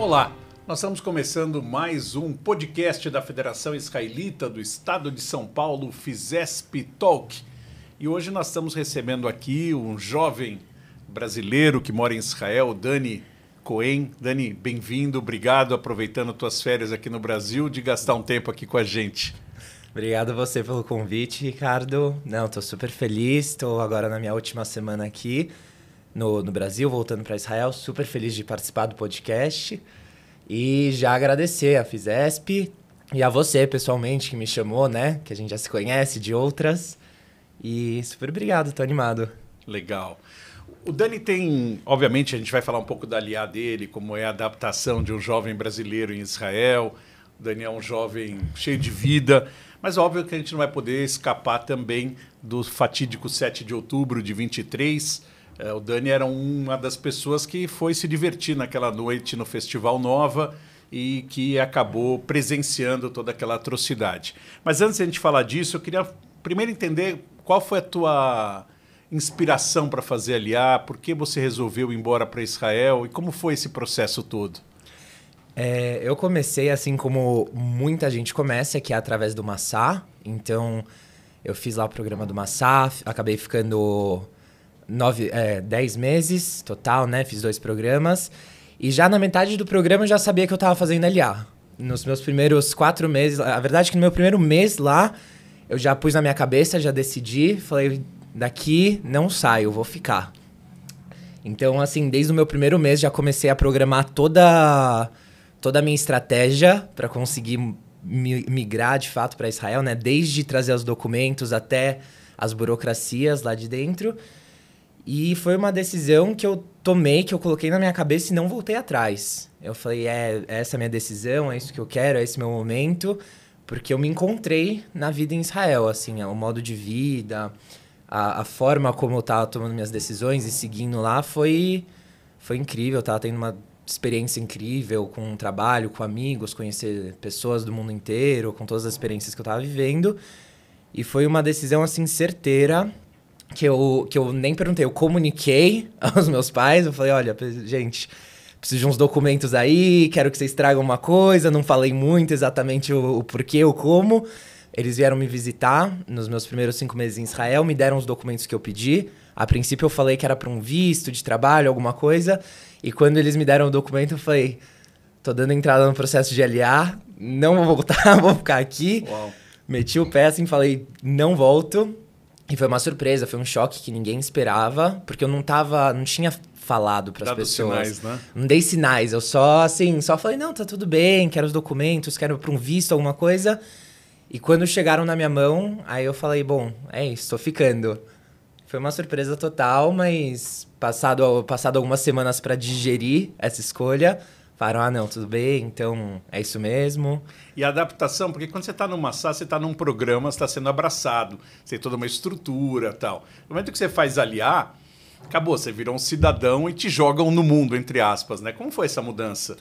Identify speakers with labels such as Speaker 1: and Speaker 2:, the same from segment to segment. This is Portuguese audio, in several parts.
Speaker 1: Olá, nós estamos começando mais um podcast da Federação Israelita do Estado de São Paulo, FISESP Talk. E hoje nós estamos recebendo aqui um jovem brasileiro que mora em Israel, Dani Cohen. Dani, bem-vindo, obrigado, aproveitando tuas férias aqui no Brasil, de gastar um tempo aqui com a gente.
Speaker 2: Obrigado a você pelo convite, Ricardo. Não, estou super feliz, estou agora na minha última semana aqui no Brasil, voltando para Israel, super feliz de participar do podcast e já agradecer a FISESP e a você pessoalmente que me chamou, né, que a gente já se conhece de outras, e super obrigado, estou animado.
Speaker 1: Legal. O Dani tem, obviamente, a gente vai falar um pouco da Aliá dele, como é a adaptação de um jovem brasileiro em Israel. O Dani é um jovem cheio de vida, mas óbvio que a gente não vai poder escapar também do fatídico 7 de outubro de 23. O Dani era uma das pessoas que foi se divertir naquela noite no Festival Nova e que acabou presenciando toda aquela atrocidade. Mas antes de a gente falar disso, eu queria primeiro entender qual foi a tua inspiração para fazer Aliá, por que você resolveu ir embora para Israel e como foi esse processo todo?
Speaker 2: Eu comecei assim como muita gente começa, que é através do Massá. Então, eu fiz lá o programa do Massá, acabei ficando 10 meses total, né? Fiz 2 programas. E já na metade do programa eu já sabia que eu estava fazendo Aliá. Nos meus primeiros 4 meses, a verdade é que no meu primeiro mês lá, eu já pus na minha cabeça, já decidi, falei, daqui não saio, vou ficar. Então, assim, desde o meu primeiro mês já comecei a programar toda a minha estratégia para conseguir migrar de fato para Israel, né? Desde trazer os documentos até as burocracias lá de dentro. E foi uma decisão que eu tomei, que eu coloquei na minha cabeça e não voltei atrás. Eu falei, essa é a minha decisão, é isso que eu quero, é esse meu momento, porque eu me encontrei na vida em Israel, assim, o modo de vida, a forma como eu estava tomando minhas decisões e seguindo lá foi incrível. Eu estava tendo uma experiência incrível com o trabalho, com amigos, conhecer pessoas do mundo inteiro, com todas as experiências que eu estava vivendo. E foi uma decisão, assim, certeira, que eu nem perguntei. Eu comuniquei aos meus pais, eu falei, olha, gente, preciso de uns documentos aí, quero que vocês tragam uma coisa. Não falei muito exatamente o porquê, o como. Eles vieram me visitar nos meus primeiros 5 meses em Israel, me deram os documentos que eu pedi. A princípio eu falei que era para um visto de trabalho, alguma coisa. E quando eles me deram o documento, eu falei, tô dando entrada no processo de Aliá, não vou voltar, vou ficar aqui.
Speaker 1: Uau.
Speaker 2: Meti o pé assim, falei, não volto. E foi uma surpresa, foi um choque que ninguém esperava, porque eu não tinha falado para as pessoas.
Speaker 1: Sinais, né?
Speaker 2: Não dei sinais, eu só falei, não, tá tudo bem, quero os documentos, quero para um visto, alguma coisa. E quando chegaram na minha mão, aí eu falei, bom, é isso, tô ficando. Foi uma surpresa total, mas passado algumas semanas para digerir essa escolha, falaram, não, tudo bem, então é isso mesmo.
Speaker 1: E a adaptação, porque quando você está no Massá, você está num programa, você está sendo abraçado, você tem toda uma estrutura e tal. No momento que você faz Aliá, acabou, você virou um cidadão e te jogam no mundo, entre aspas, né? Como foi essa mudança?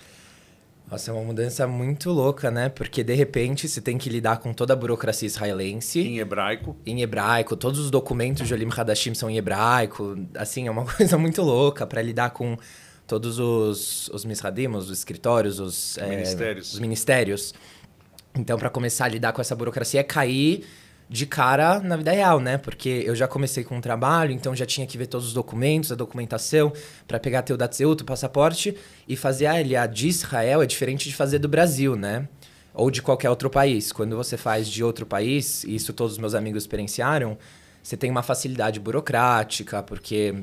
Speaker 2: Nossa, é uma mudança muito louca, né? Porque, de repente, você tem que lidar com toda a burocracia israelense.
Speaker 1: Em hebraico.
Speaker 2: Em hebraico. Todos os documentos de Olim Hadashim são em hebraico. Assim, é uma coisa muito louca para lidar com todos os misradim, os escritórios, os ministérios. Então, para começar a lidar com essa burocracia, é cair de cara na vida real, né? Porque eu já comecei com um trabalho, então já tinha que ver todos os documentos, a documentação, para pegar teu Datzeut, o passaporte, e fazer a Aliá de Israel é diferente de fazer do Brasil, né? Ou de qualquer outro país. Quando você faz de outro país, e isso todos os meus amigos experienciaram, você tem uma facilidade burocrática, porque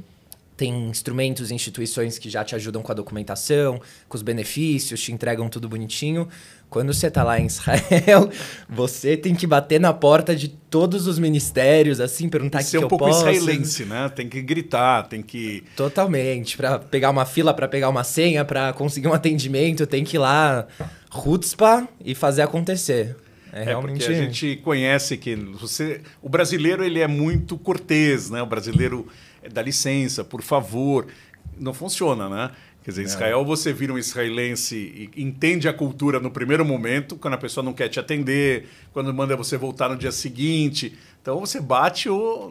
Speaker 2: tem instrumentos e instituições que já te ajudam com a documentação, com os benefícios, te entregam tudo bonitinho. Quando você tá lá em Israel, você tem que bater na porta de todos os ministérios, assim, perguntar o que eu posso. Ser um pouco
Speaker 1: israelense, né? Tem que gritar, tem que...
Speaker 2: Totalmente. Para pegar uma fila, para pegar uma senha, para conseguir um atendimento, tem que ir lá, chutzpah, e fazer acontecer.
Speaker 1: Realmente... porque a gente conhece que o brasileiro ele é muito cortês, né? O brasileiro dá licença, por favor. Não funciona, né? Quer dizer, em Israel você vira um israelense e entende a cultura no primeiro momento, quando a pessoa não quer te atender, quando manda você voltar no dia seguinte. Então você bate,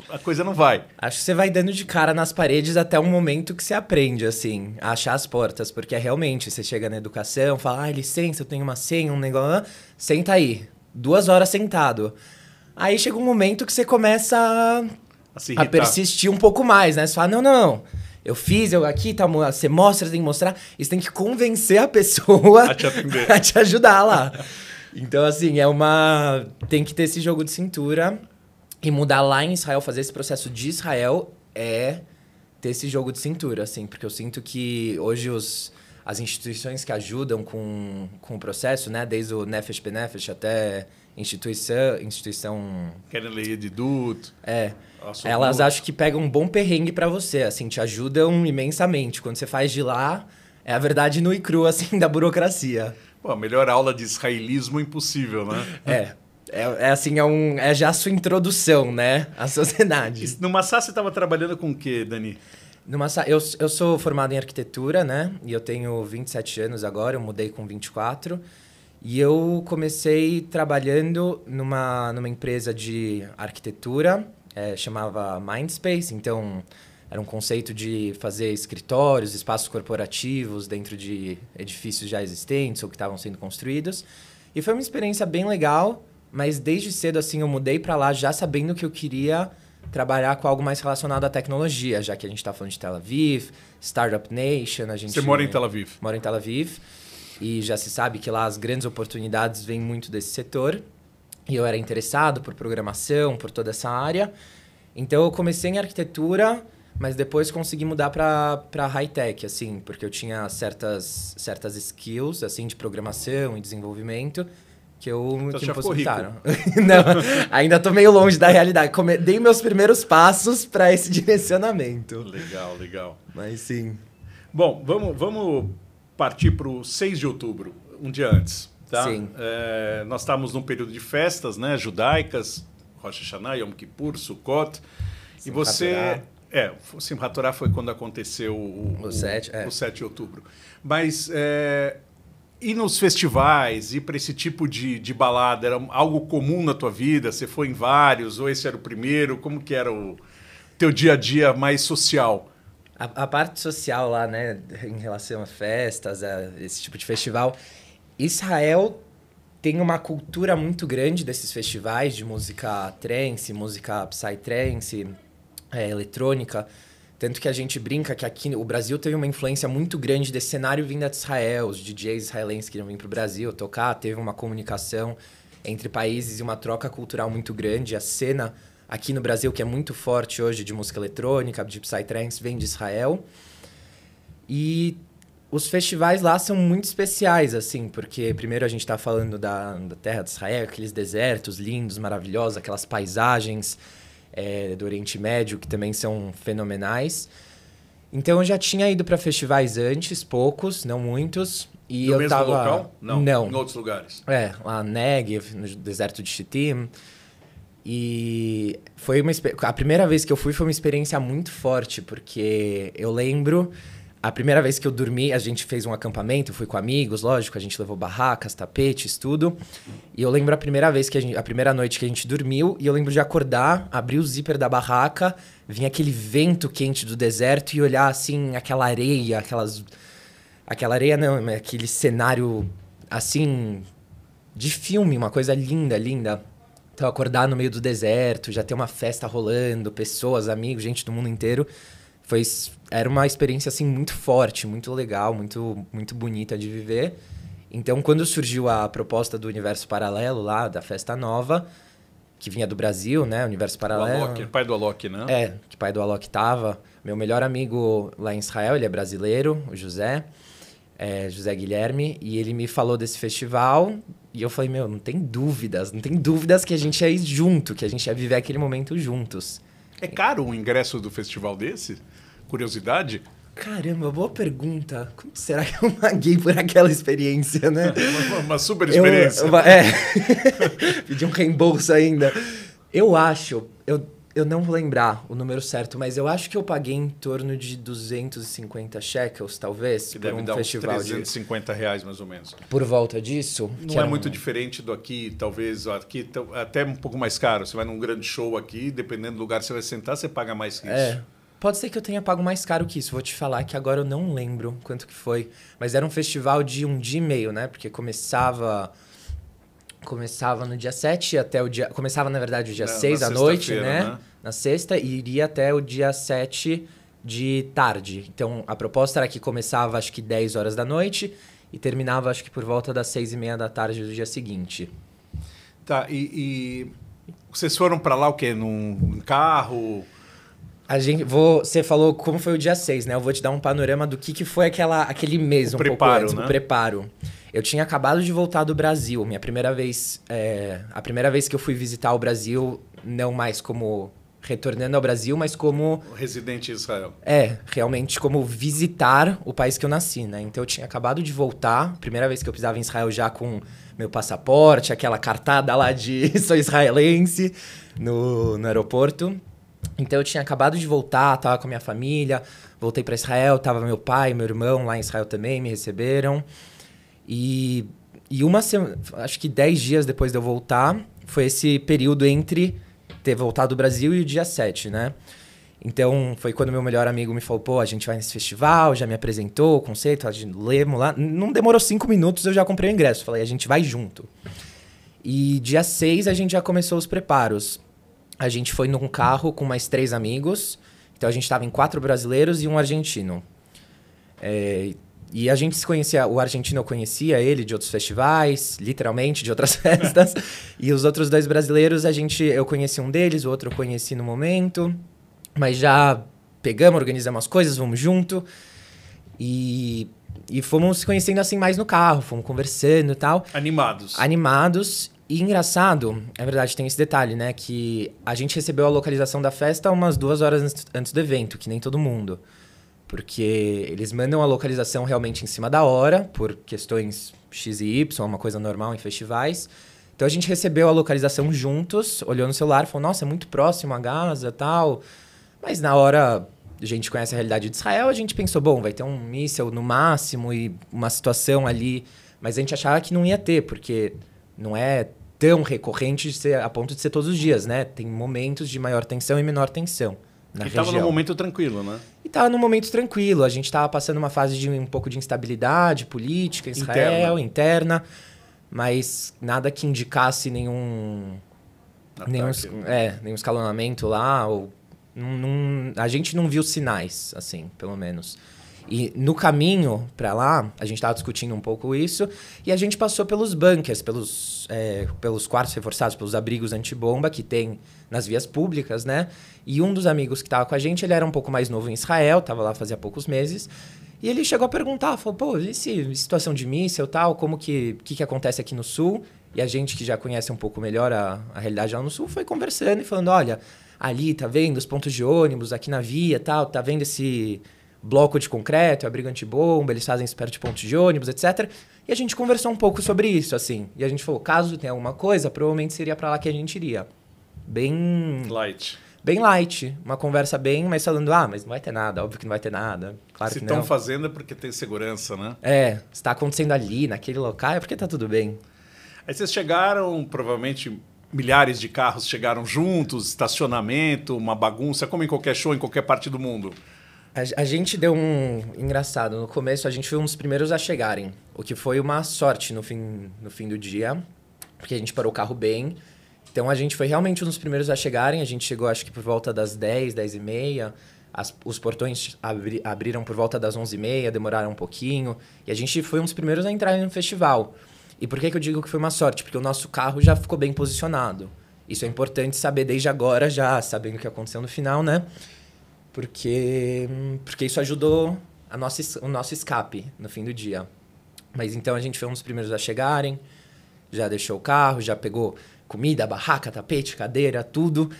Speaker 1: a coisa não vai.
Speaker 2: Acho que você vai dando de cara nas paredes até um momento que você aprende, assim, a achar as portas. Porque realmente, você chega na educação, fala, licença, eu tenho uma senha, um negócio, senta aí. 2 horas sentado. Aí chega um momento que você começa a persistir um pouco mais, né? Você fala, não. Eu fiz, aqui, tá, você mostra, você tem que mostrar. E você tem que convencer a pessoa
Speaker 1: a te atender.
Speaker 2: a te ajudar lá. Então, assim, tem que ter esse jogo de cintura. E mudar lá em Israel, fazer esse processo de Israel é ter esse jogo de cintura, assim. Porque eu sinto que hoje as instituições que ajudam com o processo, né? Desde o Nefesh Benefesh até instituição...
Speaker 1: Keren Yedidut.
Speaker 2: Elas acho que pegam um bom perrengue pra você, assim, te ajudam imensamente. Quando você faz de lá, é a verdade nua e crua, assim, da burocracia.
Speaker 1: Pô, a melhor aula de israelismo impossível, né?
Speaker 2: Assim, é já a sua introdução, né, à sociedade.
Speaker 1: No Massá você estava trabalhando com o quê, Dani?
Speaker 2: No Massá, eu sou formado em arquitetura, né, e eu tenho 27 anos agora, eu mudei com 24. E eu comecei trabalhando numa empresa de arquitetura, chamava Mindspace, então era um conceito de fazer escritórios, espaços corporativos dentro de edifícios já existentes ou que estavam sendo construídos. E foi uma experiência bem legal, mas desde cedo assim eu mudei para lá já sabendo que eu queria trabalhar com algo mais relacionado à tecnologia, já que a gente está falando de Tel Aviv, Startup Nation.
Speaker 1: Você mora em Tel Aviv?
Speaker 2: Moro em Tel Aviv. E já se sabe que lá as grandes oportunidades vêm muito desse setor. E eu era interessado por programação, por toda essa área. Então eu comecei em arquitetura, mas depois consegui mudar para high-tech, assim, porque eu tinha certas skills assim, de programação e desenvolvimento que me possibilitaram. Não, ainda estou meio longe da realidade. Dei meus primeiros passos para esse direcionamento.
Speaker 1: Legal.
Speaker 2: Mas sim.
Speaker 1: Bom, vamos partir para o 6 de outubro, um dia antes. Tá?
Speaker 2: Sim.
Speaker 1: Nós estávamos num período de festas, né, judaicas, Rosh Hashanah, Yom Kippur, Sukkot. E você... o Simchat Torah foi quando aconteceu o 7 de outubro. Mas ir nos festivais, ir para esse tipo de balada, era algo comum na tua vida? Você foi em vários, ou esse era o primeiro? Como que era o teu dia a dia mais social?
Speaker 2: A parte social lá, né, em relação a festas, a esse tipo de festival, Israel tem uma cultura muito grande desses festivais de música trance, música psytrance, eletrônica. Tanto que a gente brinca que aqui o Brasil teve uma influência muito grande desse cenário vindo de Israel. Os DJs israelenses queriam vir para o Brasil tocar, teve uma comunicação entre países e uma troca cultural muito grande. A cena aqui no Brasil, que é muito forte hoje de música eletrônica, de psytrance, vem de Israel. E os festivais lá são muito especiais, assim, porque primeiro a gente está falando da terra de Israel, aqueles desertos lindos, maravilhosos, aquelas paisagens do Oriente Médio, que também são fenomenais. Então eu já tinha ido para festivais antes, poucos, não muitos. E
Speaker 1: no mesmo local? Não. Em outros lugares?
Speaker 2: Lá no Negev, no deserto de Shittim. E foi a primeira vez que eu fui foi uma experiência muito forte, porque eu lembro, a primeira vez que eu dormi, a gente fez um acampamento, eu fui com amigos, lógico, a gente levou barracas, tapetes, tudo. E eu lembro a primeira noite que a gente dormiu, e eu lembro de acordar, abrir o zíper da barraca, vinha aquele vento quente do deserto e olhar assim, aquela areia, aquele cenário assim de filme, uma coisa linda, linda. Então, acordar no meio do deserto, já ter uma festa rolando, pessoas, amigos, gente do mundo inteiro. Era uma experiência, assim, muito forte, muito legal, muito, muito bonita de viver. Então, quando surgiu a proposta do Universo Paralelo lá, da Festa Nova, que vinha do Brasil, né? Universo Paralelo.
Speaker 1: O Alok, pai do Alok, né?
Speaker 2: Que pai do Alok tava. Meu melhor amigo lá em Israel, ele é brasileiro, o José Guilherme, e ele me falou desse festival. E eu falei, não tem dúvidas que a gente ia ir junto, que a gente ia viver aquele momento juntos.
Speaker 1: É caro o ingresso do festival desse? Curiosidade?
Speaker 2: Caramba, boa pergunta. Como será que eu paguei por aquela experiência, né?
Speaker 1: uma super experiência.
Speaker 2: Pedi um reembolso ainda. Eu acho... eu não vou lembrar o número certo, mas eu acho que eu paguei em torno de 250 shekels, talvez,
Speaker 1: Que
Speaker 2: por
Speaker 1: deve
Speaker 2: um
Speaker 1: dar uns
Speaker 2: festival
Speaker 1: R$ 350, mais ou menos.
Speaker 2: Por volta disso.
Speaker 1: Não é muito diferente do aqui, talvez. Aqui até um pouco mais caro. Você vai num grande show aqui, dependendo do lugar que você vai sentar, você paga mais que isso.
Speaker 2: Pode ser que eu tenha pago mais caro que isso. Vou te falar que agora eu não lembro quanto que foi. Mas era um festival de 1 dia e meio, né? Porque começava no dia 7 até o dia... Começava, na verdade, o dia 6 à noite, né? Na sexta, e iria até o dia 7 de tarde. Então, a proposta era que começava, acho que 10 horas da noite e terminava, acho que por volta das 6:30 da tarde do dia seguinte.
Speaker 1: Tá, e vocês foram para lá o quê? Num carro?
Speaker 2: Você falou como foi o dia 6, né? Eu vou te dar um panorama do que foi aquele mês,
Speaker 1: o
Speaker 2: um
Speaker 1: preparo,
Speaker 2: pouco antes,
Speaker 1: né?
Speaker 2: O preparo. Eu tinha acabado de voltar do Brasil. A primeira vez que eu fui visitar o Brasil, não mais como retornando ao Brasil, mas como...
Speaker 1: Residente em Israel.
Speaker 2: Realmente como visitar o país que eu nasci, né? Então eu tinha acabado de voltar, primeira vez que eu pisava em Israel já com meu passaporte, aquela cartada lá de sou israelense no aeroporto. Então eu tinha acabado de voltar, tava com a minha família, voltei para Israel, tava meu pai, meu irmão lá em Israel também, me receberam. E acho que 10 dias depois de eu voltar, foi esse período entre ter voltado do Brasil e o dia 7, né? Então foi quando meu melhor amigo me falou, pô, a gente vai nesse festival, já me apresentou o conceito, a gente lemos lá. Não demorou 5 minutos, eu já comprei o ingresso, falei, a gente vai junto. E dia 6 a gente já começou os preparos. A gente foi num carro com mais 3 amigos. Então a gente estava em 4 brasileiros e um argentino. E a gente se conhecia. O argentino eu conhecia ele de outros festivais, literalmente, de outras festas. E os outros 2 brasileiros, eu conheci um deles, o outro eu conheci no momento. Mas já pegamos, organizamos as coisas, vamos junto. E fomos se conhecendo assim mais no carro, fomos conversando e tal. Animados. E engraçado, é verdade, tem esse detalhe, né? Que a gente recebeu a localização da festa umas 2 horas antes do evento, que nem todo mundo. Porque eles mandam a localização realmente em cima da hora, por questões X e Y, uma coisa normal em festivais. Então a gente recebeu a localização juntos, olhou no celular, falou, nossa, é muito próximo a Gaza e tal. Mas na hora a gente conhece a realidade de Israel, a gente pensou, bom, vai ter um míssil no máximo e uma situação ali. Mas a gente achava que não ia ter, porque... não é tão recorrente a ponto de ser todos os dias, né? Tem momentos de maior tensão e menor tensão na região. E
Speaker 1: estava num momento tranquilo, né?
Speaker 2: E estava num momento tranquilo. A gente estava passando uma fase de um pouco de instabilidade política em Israel, interna, mas nada que indicasse nenhum escalonamento lá. A gente não viu sinais, assim, pelo menos. E no caminho para lá, a gente estava discutindo um pouco isso, e a gente passou pelos bunkers, pelos quartos reforçados, pelos abrigos antibomba que tem nas vias públicas, né? E um dos amigos que estava com a gente, ele era um pouco mais novo em Israel, estava lá fazia poucos meses, e ele chegou a perguntar, falou, pô, situação de míssil e tal, como que acontece aqui no Sul? E a gente que já conhece um pouco melhor a realidade lá no Sul, foi conversando e falando, olha, ali, tá vendo os pontos de ônibus, aqui na via, tal, tá vendo esse... bloco de concreto, abrigo antibomba, eles fazem isso perto de pontos de ônibus, etc. E a gente conversou um pouco sobre isso, assim. E a gente falou, caso tenha alguma coisa, provavelmente seria para lá que a gente iria. Bem light. Uma conversa bem, mas falando, mas não vai ter nada, óbvio que não vai ter nada. Claro que não. Se
Speaker 1: estão fazendo é porque tem segurança, né?
Speaker 2: Se está acontecendo ali, naquele local, é porque tá tudo bem.
Speaker 1: Aí vocês chegaram, provavelmente... milhares de carros chegaram juntos, estacionamento, uma bagunça, como em qualquer show, em qualquer parte do mundo.
Speaker 2: A gente deu engraçado, no começo a gente foi um dos primeiros a chegarem, o que foi uma sorte no fim do dia, porque a gente parou o carro bem. Então a gente foi realmente um dos primeiros a chegarem, a gente chegou acho que por volta das 10, 10:30, os portões abriram por volta das 11:30, demoraram um pouquinho, e a gente foi um dos primeiros a entrar no festival. E por que eu digo que foi uma sorte? Porque o nosso carro já ficou bem posicionado. Isso é importante saber desde agora, já sabendo o que aconteceu no final, né? Porque isso ajudou o nosso escape no fim do dia. Mas então a gente foi um dos primeiros a chegarem, já deixou o carro, já pegou comida, barraca, tapete, cadeira, tudo.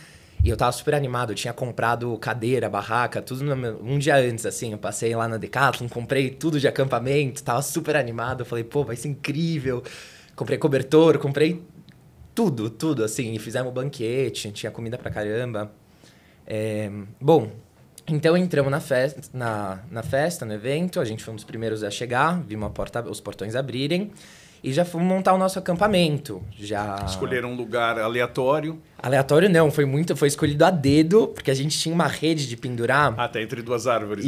Speaker 2: E eu tava super animado, eu tinha comprado cadeira, barraca, tudo um dia antes, assim. Eu passei lá na Decathlon, comprei tudo de acampamento, tava super animado. Eu falei, pô, vai ser incrível. Comprei cobertor, comprei tudo, assim. E fizemos um banquete, tinha comida pra caramba. Bom, então entramos na festa, no evento, a gente foi um dos primeiros a chegar, vimos os portões abrirem e já fomos montar o nosso acampamento.
Speaker 1: Escolheram um lugar aleatório.
Speaker 2: Aleatório não, foi escolhido a dedo, porque a gente tinha uma rede de pendurar.
Speaker 1: Ah, tá entre duas árvores.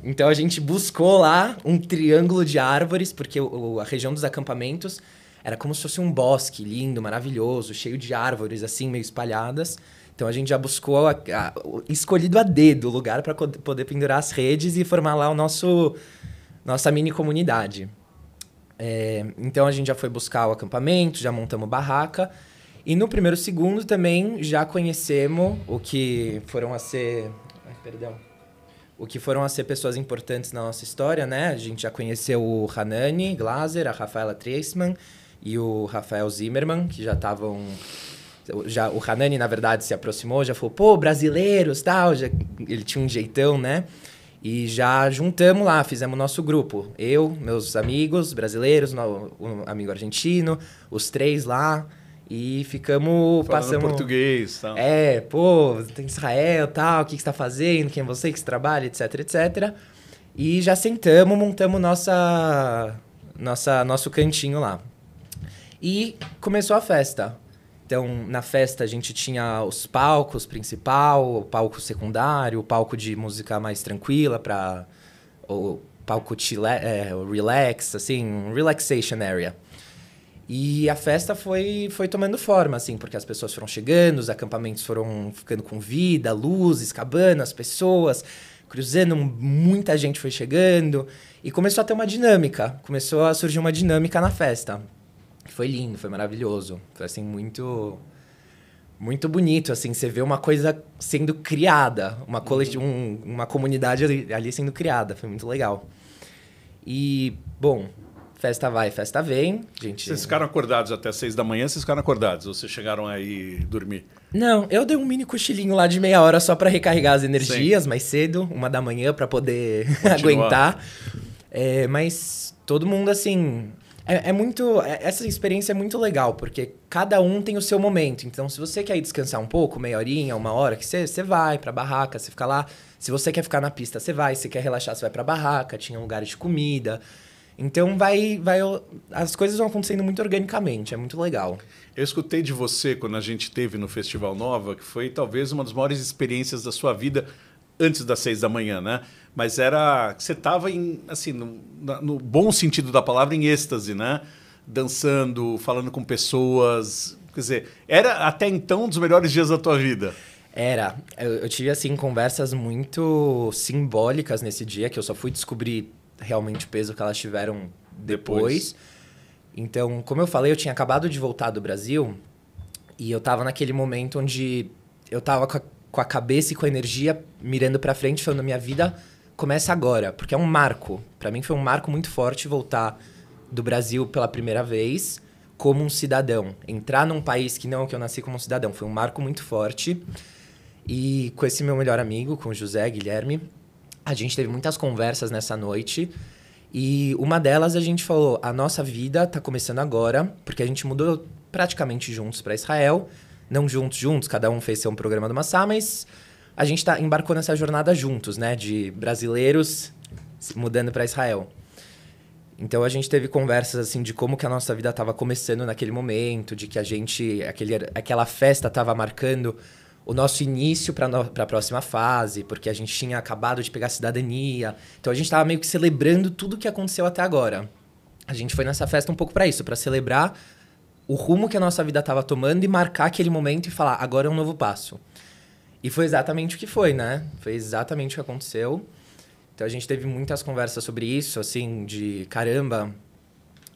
Speaker 2: Então a gente buscou lá um triângulo de árvores, porque a região dos acampamentos era como se fosse um bosque lindo, maravilhoso, cheio de árvores assim, meio espalhadas. Então a gente já buscou escolhido a dedo o lugar para poder pendurar as redes e formar lá nossa mini comunidade. Então a gente já foi buscar o acampamento, já montamos barraca. E no primeiro segundo também já conhecemos o que foram a ser... O que foram a ser pessoas importantes na nossa história, né? A gente já conheceu o Hanani Glaser, a Rafaela Treisman e o Rafael Zimmermann, que já estavam... o Hanani, na verdade, se aproximou, já falou, pô, brasileiros, tal. Ele tinha um jeitão, né? E já juntamos lá, fizemos nosso grupo. Eu, meus amigos brasileiros, o amigo argentino, os 3 lá. E ficamos...
Speaker 1: Falando português, tal.
Speaker 2: Tem Israel, tal, o que você está fazendo, quem é você, que você trabalha, etc, etc. E já sentamos, montamos nosso cantinho lá. E começou a festa. Então, na festa, a gente tinha os palcos principal, o palco secundário, o palco de música mais tranquila, o palco relax, assim, relaxation area. E a festa foi tomando forma, assim, porque as pessoas foram chegando, os acampamentos foram ficando com vida, luzes, cabanas, pessoas cruzando, muita gente foi chegando. E começou a ter uma dinâmica, começou a surgir uma dinâmica na festa. Foi lindo, foi maravilhoso. Foi, assim, muito, muito bonito, assim, você vê uma coisa sendo criada, uma comunidade ali sendo criada. Foi muito legal. E, bom... Festa vai, festa vem. Gente...
Speaker 1: Vocês ficaram acordados até 6 da manhã? Vocês ficaram acordados? Ou vocês chegaram aí dormir?
Speaker 2: Não, eu dei um mini cochilinho lá de meia hora só para recarregar as energias, mais cedo, 1 da manhã, para poder aguentar. Mas todo mundo, assim... Essa experiência é muito legal, porque cada um tem o seu momento. Então, se você quer ir descansar um pouco, meia horinha, 1 hora, que você vai pra barraca, você fica lá. Se você quer ficar na pista, você vai. Se quer relaxar, você vai pra barraca. Tinha lugares de comida... Então, as coisas vão acontecendo muito organicamente, é muito legal.
Speaker 1: Eu escutei de você, quando a gente esteve no Festival Nova, que foi talvez uma das maiores experiências da sua vida antes das 6 da manhã, né? Mas era que você estava, assim, no bom sentido da palavra, em êxtase, né? Dançando, falando com pessoas. Quer dizer, era até então um dos melhores dias da tua vida.
Speaker 2: Era. Eu tive, assim, conversas muito simbólicas nesse dia, que eu só fui descobrir realmente o peso que elas tiveram depois. Então, como eu falei, eu tinha acabado de voltar do Brasil e eu tava naquele momento onde eu tava com a cabeça e com a energia mirando pra frente, falando, minha vida começa agora, porque é um marco. Pra mim foi um marco muito forte voltar do Brasil pela primeira vez como um cidadão. Entrar num país que eu nasci como um cidadão. Foi um marco muito forte. E com esse meu melhor amigo, com o José Guilherme, a gente teve muitas conversas nessa noite e uma delas a gente falou, a nossa vida está começando agora, porque a gente mudou praticamente juntos para Israel, não juntos, cada um fez seu programa do Massá, mas a gente embarcou nessa jornada juntos, né, de brasileiros mudando para Israel. Então a gente teve conversas assim de como que a nossa vida estava começando naquele momento, de que aquela festa estava marcando o nosso início para a próxima fase, porque a gente tinha acabado de pegar a cidadania. Então a gente estava meio que celebrando tudo o que aconteceu até agora. A gente foi nessa festa um pouco para isso, para celebrar o rumo que a nossa vida estava tomando e marcar aquele momento e falar, agora é um novo passo. E foi exatamente o que foi, né? Foi exatamente o que aconteceu. Então a gente teve muitas conversas sobre isso, assim, de caramba,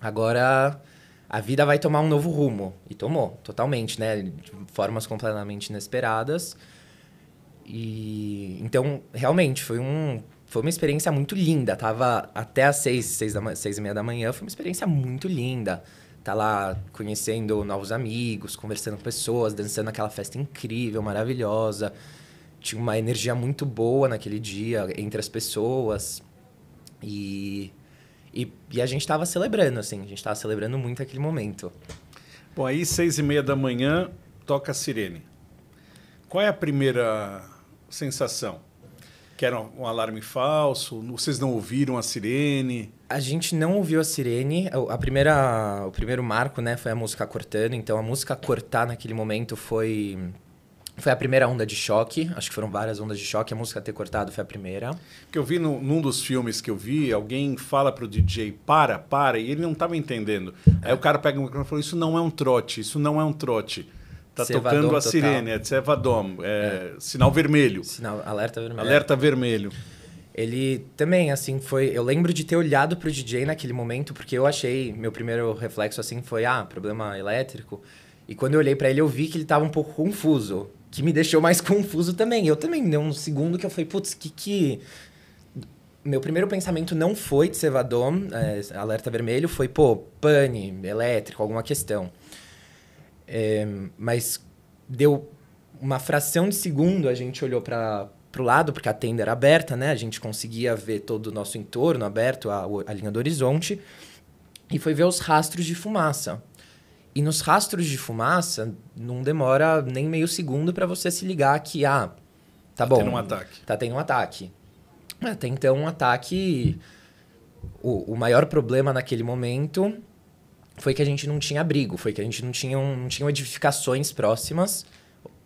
Speaker 2: agora a vida vai tomar um novo rumo. E tomou, totalmente, né? De formas completamente inesperadas. E então, realmente, foi uma experiência muito linda. Tava até às 6h30 da manhã, foi uma experiência muito linda. Tá lá conhecendo novos amigos, conversando com pessoas, dançando aquela festa incrível, maravilhosa. Tinha uma energia muito boa naquele dia entre as pessoas. E a gente estava celebrando, assim. A gente estava celebrando muito aquele momento.
Speaker 1: Bom, aí 6h30 da manhã, toca a sirene. Qual é a primeira sensação? Que era um alarme falso? Vocês não ouviram a sirene?
Speaker 2: A gente não ouviu a sirene. O primeiro marco, né, foi a música cortando. Então, a música cortar naquele momento foi a primeira onda de choque. Acho que foram várias ondas de choque. A música ter cortado foi a primeira.
Speaker 1: Porque eu vi num dos filmes que eu vi, alguém fala pro DJ, para, e ele não estava entendendo. Aí o cara pega o microfone e falou, isso não é um trote, isso não é um trote. Tá
Speaker 2: Cevadom
Speaker 1: tocando a
Speaker 2: total.
Speaker 1: sirene, é Cevadom, sinal vermelho.
Speaker 2: Alerta vermelho.
Speaker 1: Alerta vermelho.
Speaker 2: Ele também, assim, foi... Eu lembro de ter olhado pro DJ naquele momento, porque eu achei... Meu primeiro reflexo, assim, foi, problema elétrico. E quando eu olhei pra ele, eu vi que ele tava um pouco confuso. Que me deixou mais confuso também. Eu também, deu um segundo que eu falei, putz, que... Meu primeiro pensamento não foi de Cevadom, alerta vermelho, foi, pane, elétrico, alguma questão. Mas deu uma fração de segundo, a gente olhou pro lado, porque a tenda era aberta, né? A gente conseguia ver todo o nosso entorno aberto, a linha do horizonte, e foi ver os rastros de fumaça. E nos rastros de fumaça, não demora nem meio segundo para você se ligar que, tá bom.
Speaker 1: Tendo um ataque.
Speaker 2: Tá tendo um ataque. Até então, um ataque... O maior problema naquele momento foi que a gente não tinha abrigo, foi que a gente não tinha edificações próximas,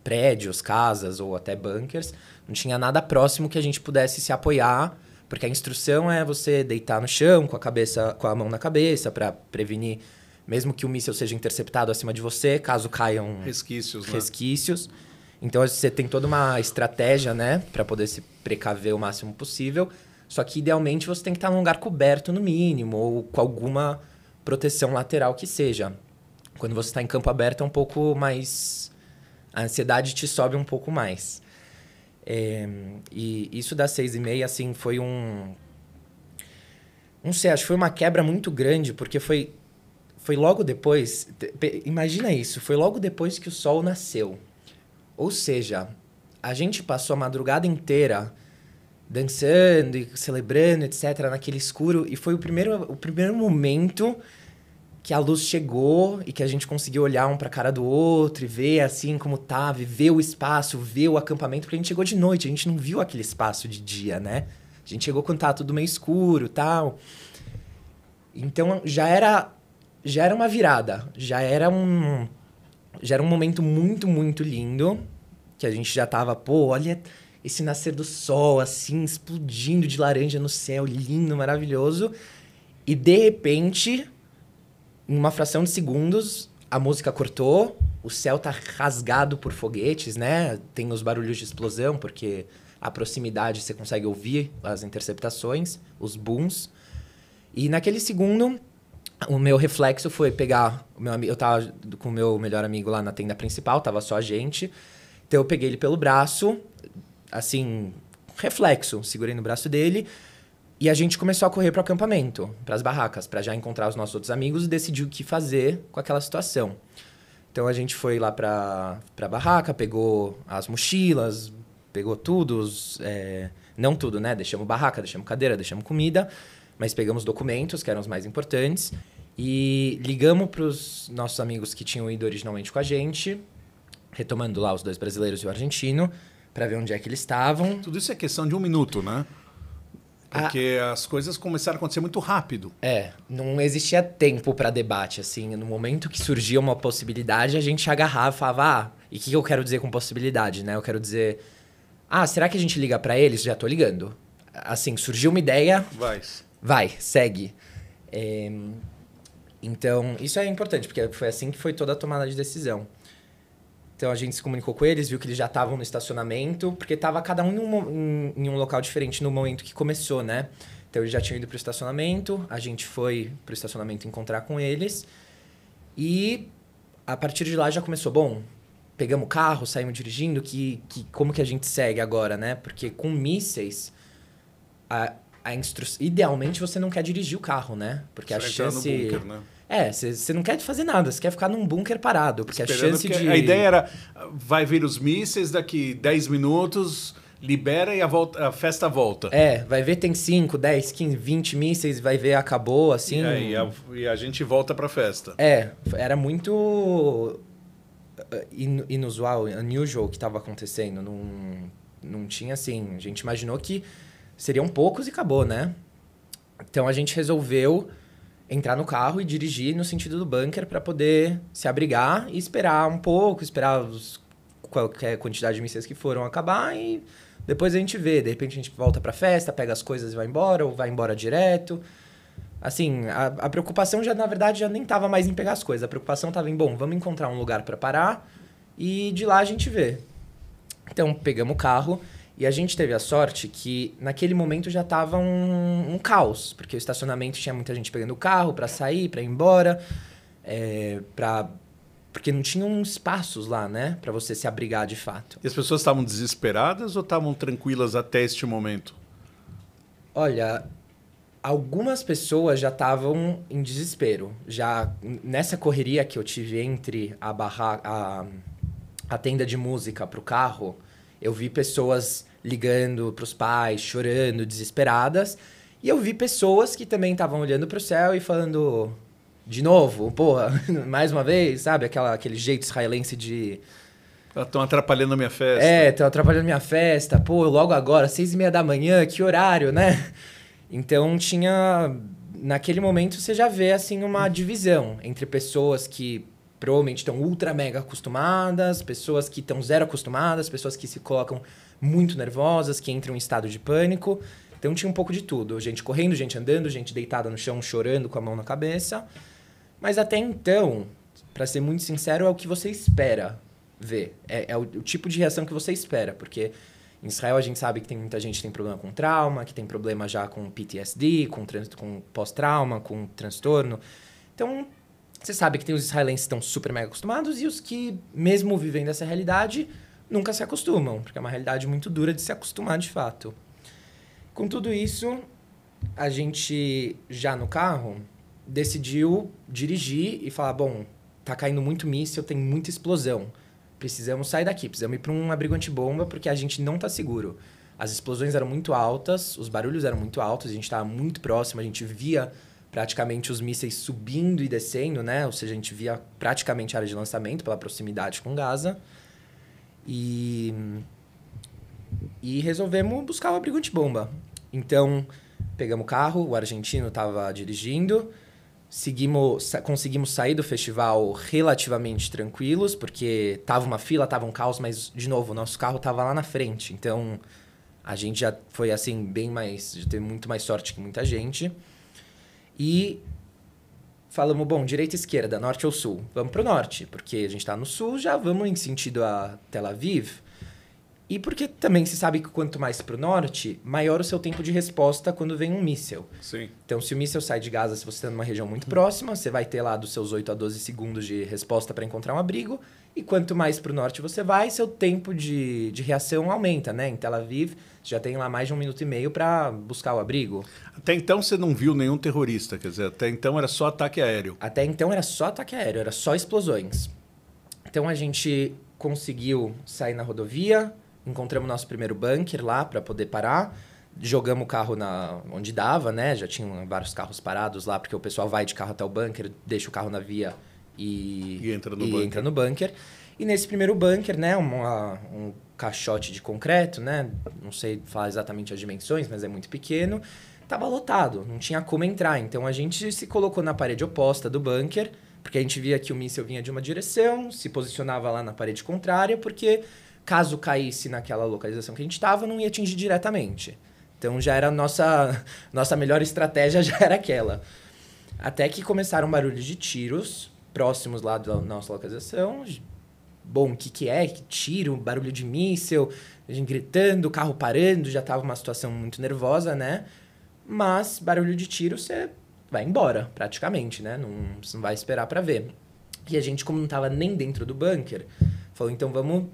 Speaker 2: prédios, casas ou até bunkers. Não tinha nada próximo que a gente pudesse se apoiar, porque a instrução é você deitar no chão com a mão na cabeça para prevenir, mesmo que o míssil seja interceptado acima de você, caso caiam resquícios. Então você tem toda uma estratégia, né, para poder se precaver o máximo possível. Só que idealmente você tem que estar num lugar coberto no mínimo ou com alguma proteção lateral que seja. Quando você está em campo aberto é um pouco mais... A ansiedade te sobe um pouco mais. E isso das 6h30, assim, foi não sei, acho que foi uma quebra muito grande, porque foi logo depois... Imagina isso, foi logo depois que o sol nasceu. Ou seja, a gente passou a madrugada inteira dançando e celebrando, etc., naquele escuro, e foi o primeiro momento que a luz chegou e que a gente conseguiu olhar um pra cara do outro e ver assim como tava, e ver o espaço, ver o acampamento, porque a gente chegou de noite, a gente não viu aquele espaço de dia, né? A gente chegou quando tava tudo meio escuro e tal. Então já era uma virada, já era um momento muito, muito lindo, que a gente já tava, olha esse nascer do sol, assim, explodindo de laranja no céu, lindo, maravilhoso. E, de repente, em uma fração de segundos, a música cortou, o céu tá rasgado por foguetes, né? Tem os barulhos de explosão, porque a proximidade você consegue ouvir as interceptações, os booms. E naquele segundo, o meu reflexo foi pegar... Eu tava com o meu melhor amigo lá na tenda principal, tava só a gente. Então eu peguei ele pelo braço, assim, reflexo, segurei no braço dele, e a gente começou a correr pro acampamento, pras barracas, para já encontrar os nossos outros amigos e decidir o que fazer com aquela situação. Então a gente foi lá pra barraca, pegou as mochilas, pegou tudo, não tudo, né? Deixamos barraca, deixamos cadeira, deixamos comida, mas pegamos documentos, que eram os mais importantes, e ligamos pros nossos amigos que tinham ido originalmente com a gente, retomando lá os 2 brasileiros e o argentino, para ver onde é que eles estavam.
Speaker 1: Tudo isso é questão de 1 minuto, né? Porque as coisas começaram a acontecer muito rápido.
Speaker 2: Não existia tempo para debate, assim. No momento que surgia uma possibilidade, a gente agarrava e falava, e o que eu quero dizer com possibilidade, né? Eu quero dizer, será que a gente liga para eles? Já tô ligando. Assim, surgiu uma ideia... Vai, segue. Então, isso é importante, porque foi assim que foi toda a tomada de decisão. Então, a gente se comunicou com eles, viu que eles já estavam no estacionamento, porque estava cada um em um local diferente no momento que começou, né? Então, eles já tinham ido para o estacionamento, a gente foi para o estacionamento encontrar com eles, e a partir de lá já começou, pegamos o carro, saímos dirigindo, como que a gente segue agora, né? Porque com mísseis, idealmente você não quer dirigir o carro, né? Porque
Speaker 1: você
Speaker 2: a chance...
Speaker 1: no bunker, né?
Speaker 2: Você não quer fazer nada, você quer ficar num bunker parado, porque
Speaker 1: esperando,
Speaker 2: a chance de...
Speaker 1: A ideia era, vai vir os mísseis, daqui 10 minutos, libera e a festa volta.
Speaker 2: Vai ver, tem 5, 10, 15, 20 mísseis, vai ver, acabou, assim...
Speaker 1: E a gente volta pra festa.
Speaker 2: Era muito inusual, unusual, que estava acontecendo. Não tinha assim... A gente imaginou que seriam poucos e acabou, né? Então, a gente resolveu entrar no carro e dirigir no sentido do bunker para poder se abrigar e esperar um pouco, esperar qualquer quantidade de mísseis que foram acabar e depois a gente vê. De repente, a gente volta para a festa, pega as coisas e vai embora, ou vai embora direto. Assim, a preocupação já, na verdade, já nem estava mais em pegar as coisas. A preocupação estava em, bom, vamos encontrar um lugar para parar e de lá a gente vê. Então, pegamos o carro e a gente teve a sorte que, naquele momento, já estava um caos. Porque o estacionamento tinha muita gente pegando o carro para sair, para ir embora. Porque não tinham espaços lá, né? Para você se abrigar de fato.
Speaker 1: E as pessoas estavam desesperadas ou estavam tranquilas até este momento?
Speaker 2: Olha... Algumas pessoas já estavam em desespero. Já nessa correria que eu tive entre a tenda de música para o carro, eu vi pessoas ligando para os pais, chorando, desesperadas. E eu vi pessoas que também estavam olhando para o céu e falando... De novo, porra, mais uma vez, sabe? Aquele jeito israelense de...
Speaker 1: Estão atrapalhando a minha festa.
Speaker 2: Estão atrapalhando a minha festa. Pô, logo agora, 6:30 da manhã, que horário, né? Então, naquele momento, você já vê, assim, uma divisão entre pessoas que provavelmente estão ultra mega acostumadas, pessoas que estão zero acostumadas, pessoas que se colocam muito nervosas, que entram em estado de pânico. Então, tinha um pouco de tudo. Gente correndo, gente andando, gente deitada no chão, chorando com a mão na cabeça. Mas até então, para ser muito sincero, é o que você espera ver. É o tipo de reação que você espera, porque... Em Israel, a gente sabe que tem muita gente que tem problema com trauma, que tem problema já com PTSD, com pós-trauma, com transtorno. Então, você sabe que tem os israelenses que estão super mega acostumados e os que, mesmo vivendo essa realidade, nunca se acostumam, porque é uma realidade muito dura de se acostumar de fato. Com tudo isso, a gente, já no carro, decidiu dirigir e falar, bom, tá caindo muito míssil, tem muita explosão. Precisamos sair daqui, precisamos ir para um abrigo antibomba porque a gente não está seguro. As explosões eram muito altas, os barulhos eram muito altos, a gente estava muito próximo, a gente via praticamente os mísseis subindo e descendo, né? Ou seja, a gente via praticamente a área de lançamento pela proximidade com Gaza. E resolvemos buscar o abrigo antibomba. Então, pegamos o carro, o argentino estava dirigindo... Conseguimos sair do festival relativamente tranquilos, porque tava uma fila, tava um caos, mas, de novo, o nosso carro tava lá na frente. Então, a gente já foi, assim, já teve muito mais sorte que muita gente. E falamos, bom, direita e esquerda, norte ou sul? Vamos pro norte, porque a gente tá no sul, já vamos em sentido a Tel Aviv. E porque também se sabe que quanto mais para o norte, maior o seu tempo de resposta quando vem um míssil.
Speaker 1: Sim.
Speaker 2: Então, se o míssil sai de Gaza, se você está numa região muito próxima, você vai ter lá dos seus 8 a 12 segundos de resposta para encontrar um abrigo. E quanto mais para o norte você vai, seu tempo de reação aumenta, né? Em Tel Aviv, você já tem lá mais de 1 minuto e meio para buscar o abrigo.
Speaker 1: Até então você não viu nenhum terrorista, quer dizer, até então era só ataque aéreo.
Speaker 2: Até então era só ataque aéreo, era só explosões. Então, a gente conseguiu sair na rodovia... Encontramos nosso primeiro bunker lá para poder parar. Jogamos o carro onde dava, né? Já tinham vários carros parados lá, porque o pessoal vai de carro até o bunker, deixa o carro na via e entra no bunker. E nesse primeiro bunker, né? Um caixote de concreto, né? Não sei falar exatamente as dimensões, mas é muito pequeno. Tava lotado, não tinha como entrar. Então, a gente se colocou na parede oposta do bunker, porque a gente via que o míssil vinha de uma direção, se posicionava lá na parede contrária, porque... Caso caísse naquela localização que a gente estava, não ia atingir diretamente. Então, já era a nossa melhor estratégia, já era aquela. Até que começaram barulhos de tiros próximos lá da nossa localização. Bom, o que é? Que tiro, barulho de míssil, a gente gritando, o carro parando, já estava uma situação muito nervosa, né? Mas barulho de tiro, você vai embora, praticamente, né? Você não vai esperar para ver. E a gente, como não estava nem dentro do bunker... Falou, então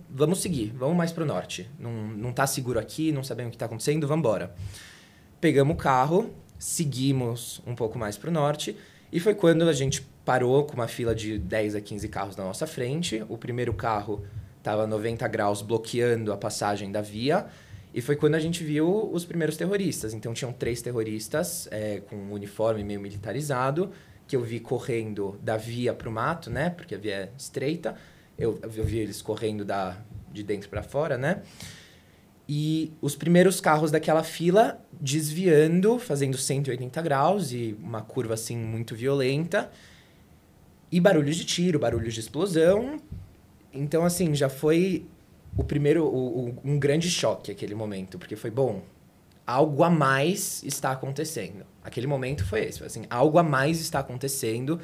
Speaker 2: vamos seguir, vamos mais para o norte. Não tá seguro aqui, não sabemos o que está acontecendo, vamos embora. Pegamos o carro, seguimos um pouco mais para o norte, e foi quando a gente parou com uma fila de 10 a 15 carros na nossa frente. O primeiro carro estava a 90 graus bloqueando a passagem da via, e foi quando a gente viu os primeiros terroristas. Então, tinham 3 terroristas com um uniforme meio militarizado, que eu vi correndo da via para o mato, né? Porque a via é estreita. Eu vi eles correndo de dentro para fora, né? E os primeiros carros daquela fila desviando, fazendo 180 graus e uma curva assim muito violenta. E barulhos de tiro, barulhos de explosão. Então, assim, já foi o primeiro, um grande choque aquele momento. Porque foi, bom, algo a mais está acontecendo. Aquele momento foi esse. Foi assim, algo a mais está acontecendo.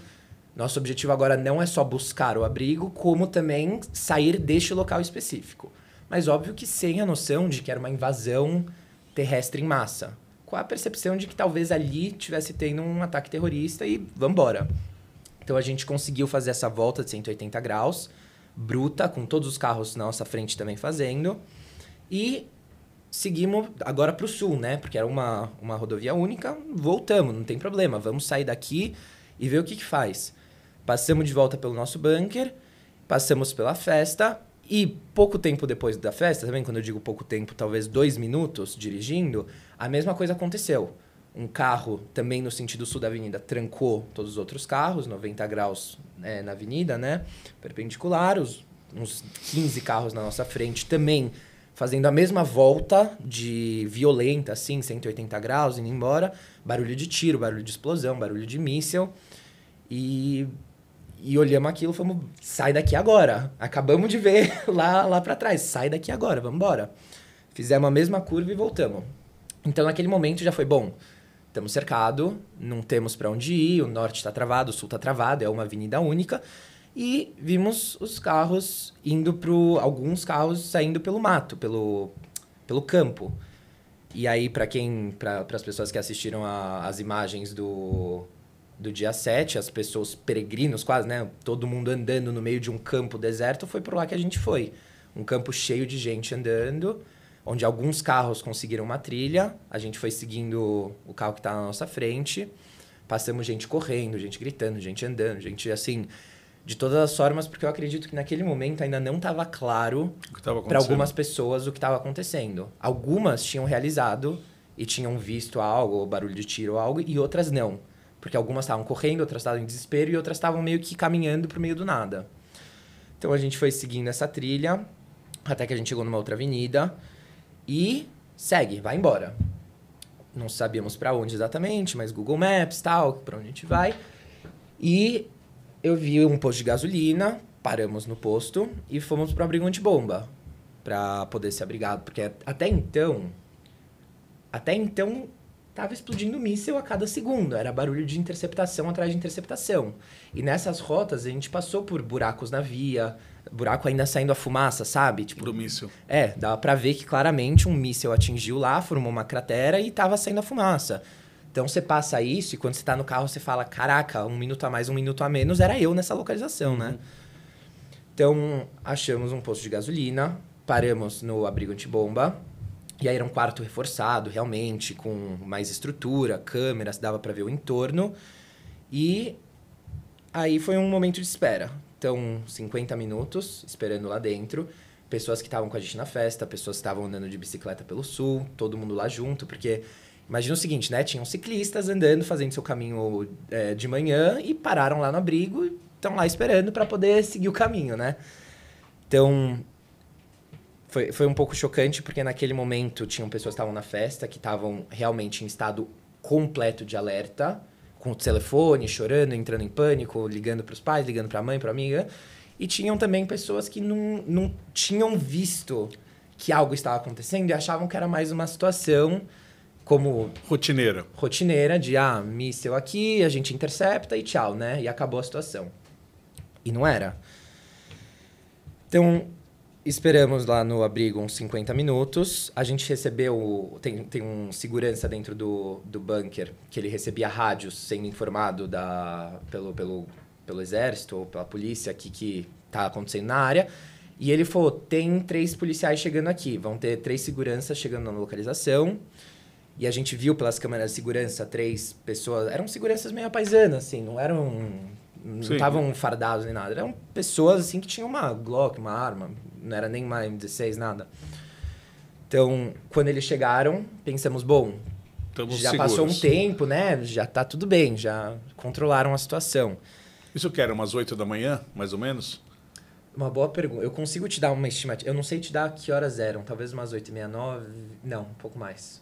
Speaker 2: Nosso objetivo agora não é só buscar o abrigo, como também sair deste local específico. Mas óbvio que sem a noção de que era uma invasão terrestre em massa. Com a percepção de que talvez ali tivesse tendo um ataque terrorista e vambora. Então a gente conseguiu fazer essa volta de 180 graus, bruta, com todos os carros na nossa frente também fazendo. E seguimos agora para o sul, né? Porque era uma rodovia única. Voltamos, não tem problema. Vamos sair daqui e ver o que faz. Passamos de volta pelo nosso bunker, passamos pela festa. E pouco tempo depois da festa, também quando eu digo pouco tempo, talvez 2 minutos dirigindo, a mesma coisa aconteceu. Um carro, também no sentido sul da avenida, trancou todos os outros carros, 90 graus na avenida, né? Perpendicular, uns 15 carros na nossa frente também fazendo a mesma volta de violenta, assim, 180 graus, indo embora. Barulho de tiro, barulho de explosão, barulho de míssil. E olhamos aquilo e falamos, sai daqui agora. Acabamos de ver lá para trás. Sai daqui agora, vamos embora. Fizemos a mesma curva e voltamos. Então, naquele momento já foi, bom, estamos cercados, não temos para onde ir, o norte está travado, o sul está travado, é uma avenida única. E vimos os carros indo alguns carros saindo pelo mato, pelo campo. E aí, para as pessoas que assistiram as imagens do dia 7, as pessoas peregrinos quase, né? Todo mundo andando no meio de um campo deserto, foi por lá que a gente foi. Um campo cheio de gente andando, onde alguns carros conseguiram uma trilha, a gente foi seguindo o carro que está na nossa frente, passamos gente correndo, gente gritando, gente andando, gente assim, de todas as formas, porque eu acredito que naquele momento ainda não estava claro para algumas pessoas o que estava acontecendo. Algumas tinham realizado e tinham visto algo, ou barulho de tiro ou algo, e outras não. Porque algumas estavam correndo, outras estavam em desespero e outras estavam meio que caminhando pro meio do nada. Então a gente foi seguindo essa trilha até que a gente chegou numa outra avenida e segue, vai embora. Não sabíamos para onde exatamente, mas Google Maps, tal, para onde a gente vai. E eu vi um posto de gasolina, paramos no posto e fomos para um abrigo antibomba para poder ser abrigado, porque até então tava explodindo míssil a cada segundo. Era barulho de interceptação atrás de interceptação. E nessas rotas, a gente passou por buracos na via, buraco ainda saindo a fumaça, sabe? Tipo,
Speaker 1: do míssil.
Speaker 2: Dava pra ver que claramente um míssil atingiu lá, formou uma cratera e tava saindo a fumaça. Então, você passa isso e quando você tá no carro, você fala, caraca, 1 minuto a mais, 1 minuto a menos, era eu nessa localização, né? Então, achamos um posto de gasolina, paramos no abrigo antibomba. E aí era um quarto reforçado, realmente, com mais estrutura, câmeras, dava para ver o entorno. E aí foi um momento de espera. Então, 50 minutos esperando lá dentro. Pessoas que estavam com a gente na festa, pessoas que estavam andando de bicicleta pelo sul, todo mundo lá junto. Porque, imagina o seguinte, né? Tinham ciclistas andando, fazendo seu caminho de manhã e pararam lá no abrigo e estão lá esperando para poder seguir o caminho, né? Então, foi um pouco chocante, porque naquele momento tinham pessoas que estavam na festa, que estavam realmente em estado completo de alerta, com o telefone, chorando, entrando em pânico, ligando para os pais, ligando para a mãe, para a amiga. E tinham também pessoas que não tinham visto que algo estava acontecendo e achavam que era mais uma situação como... Rotineira de, míssil aqui, a gente intercepta e tchau, né? E acabou a situação. E não era. Então, esperamos lá no abrigo uns 50 minutos. A gente recebeu... Tem um segurança dentro do bunker que ele recebia rádios sendo informado pelo exército ou pela polícia que tá acontecendo na área. E ele falou, tem 3 policiais chegando aqui. Vão ter 3 seguranças chegando na localização. E a gente viu pelas câmeras de segurança 3 pessoas... Eram seguranças meio apaisanas, assim. Não eram... Não estavam fardados nem nada. Eram pessoas, assim, que tinham uma Glock, uma arma. Não era nem uma M16, nada. Então, quando eles chegaram, pensamos, bom, já seguros. Passou um tempo, né? Já tá tudo bem, já controlaram a situação.
Speaker 1: Isso que era umas 8 da manhã, mais ou menos?
Speaker 2: Uma boa pergunta. Eu consigo te dar uma estimativa. Eu não sei te dar que horas eram. Talvez umas 8h30, 9. Não, um pouco mais.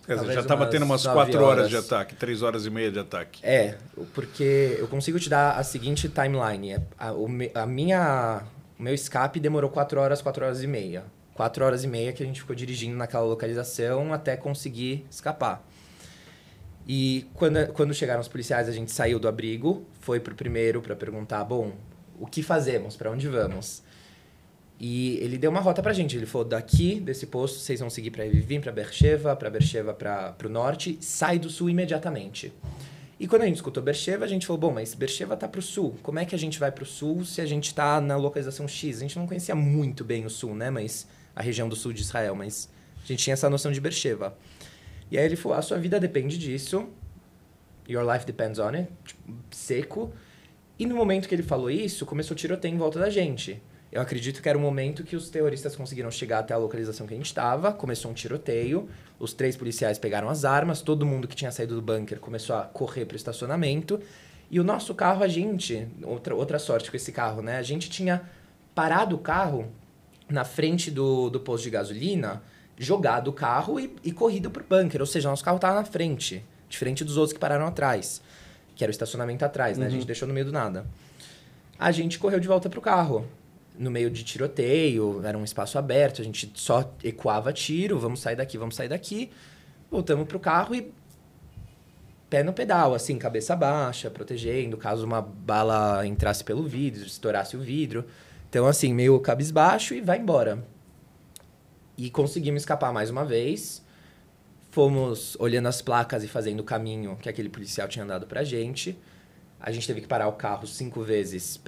Speaker 1: Quer dizer,
Speaker 2: Talvez
Speaker 1: já estava tendo umas
Speaker 2: 9
Speaker 1: 4 horas de ataque, 3 horas e meia de ataque.
Speaker 2: Porque eu consigo te dar a seguinte timeline. O meu escape demorou 4 horas, 4 horas e meia. 4 horas e meia que a gente ficou dirigindo naquela localização até conseguir escapar. E quando chegaram os policiais, a gente saiu do abrigo, foi pro primeiro para perguntar, bom, o que fazemos? Para onde vamos? E ele deu uma rota pra gente. Ele falou, daqui, desse posto, vocês vão seguir para vir para Beersheba para o norte, sai do sul imediatamente. E quando a gente escutou Beersheba, a gente falou, bom, mas Beersheba tá pro sul. Como é que a gente vai pro sul se a gente tá na localização X? A gente não conhecia muito bem o sul, né? Mas a região do sul de Israel, mas a gente tinha essa noção de Beersheba. E aí ele falou, a sua vida depende disso. Your life depends on it. Tipo, seco. E no momento que ele falou isso, começou o tiroteio em volta da gente. Eu acredito que era o momento que os terroristas conseguiram chegar até a localização que a gente estava. Começou um tiroteio. Os 3 policiais pegaram as armas. Todo mundo que tinha saído do bunker começou a correr para o estacionamento. E o nosso carro, a gente... Outra sorte com esse carro, né? A gente tinha parado o carro na frente do posto de gasolina, jogado o carro e corrido pro bunker. Ou seja, nosso carro estava na frente. Diferente dos outros que pararam atrás. Que era o estacionamento atrás, né? A gente deixou no meio do nada. A gente correu de volta pro carro. No meio de tiroteio, era um espaço aberto, a gente só ecoava tiro, vamos sair daqui. Voltamos pro carro e pé no pedal, assim, cabeça baixa, protegendo, caso uma bala entrasse pelo vidro, estourasse o vidro. Então, assim, meio cabisbaixo e vai embora. E conseguimos escapar mais uma vez. Fomos olhando as placas e fazendo o caminho que aquele policial tinha dado pra gente. A gente teve que parar o carro 5 vezes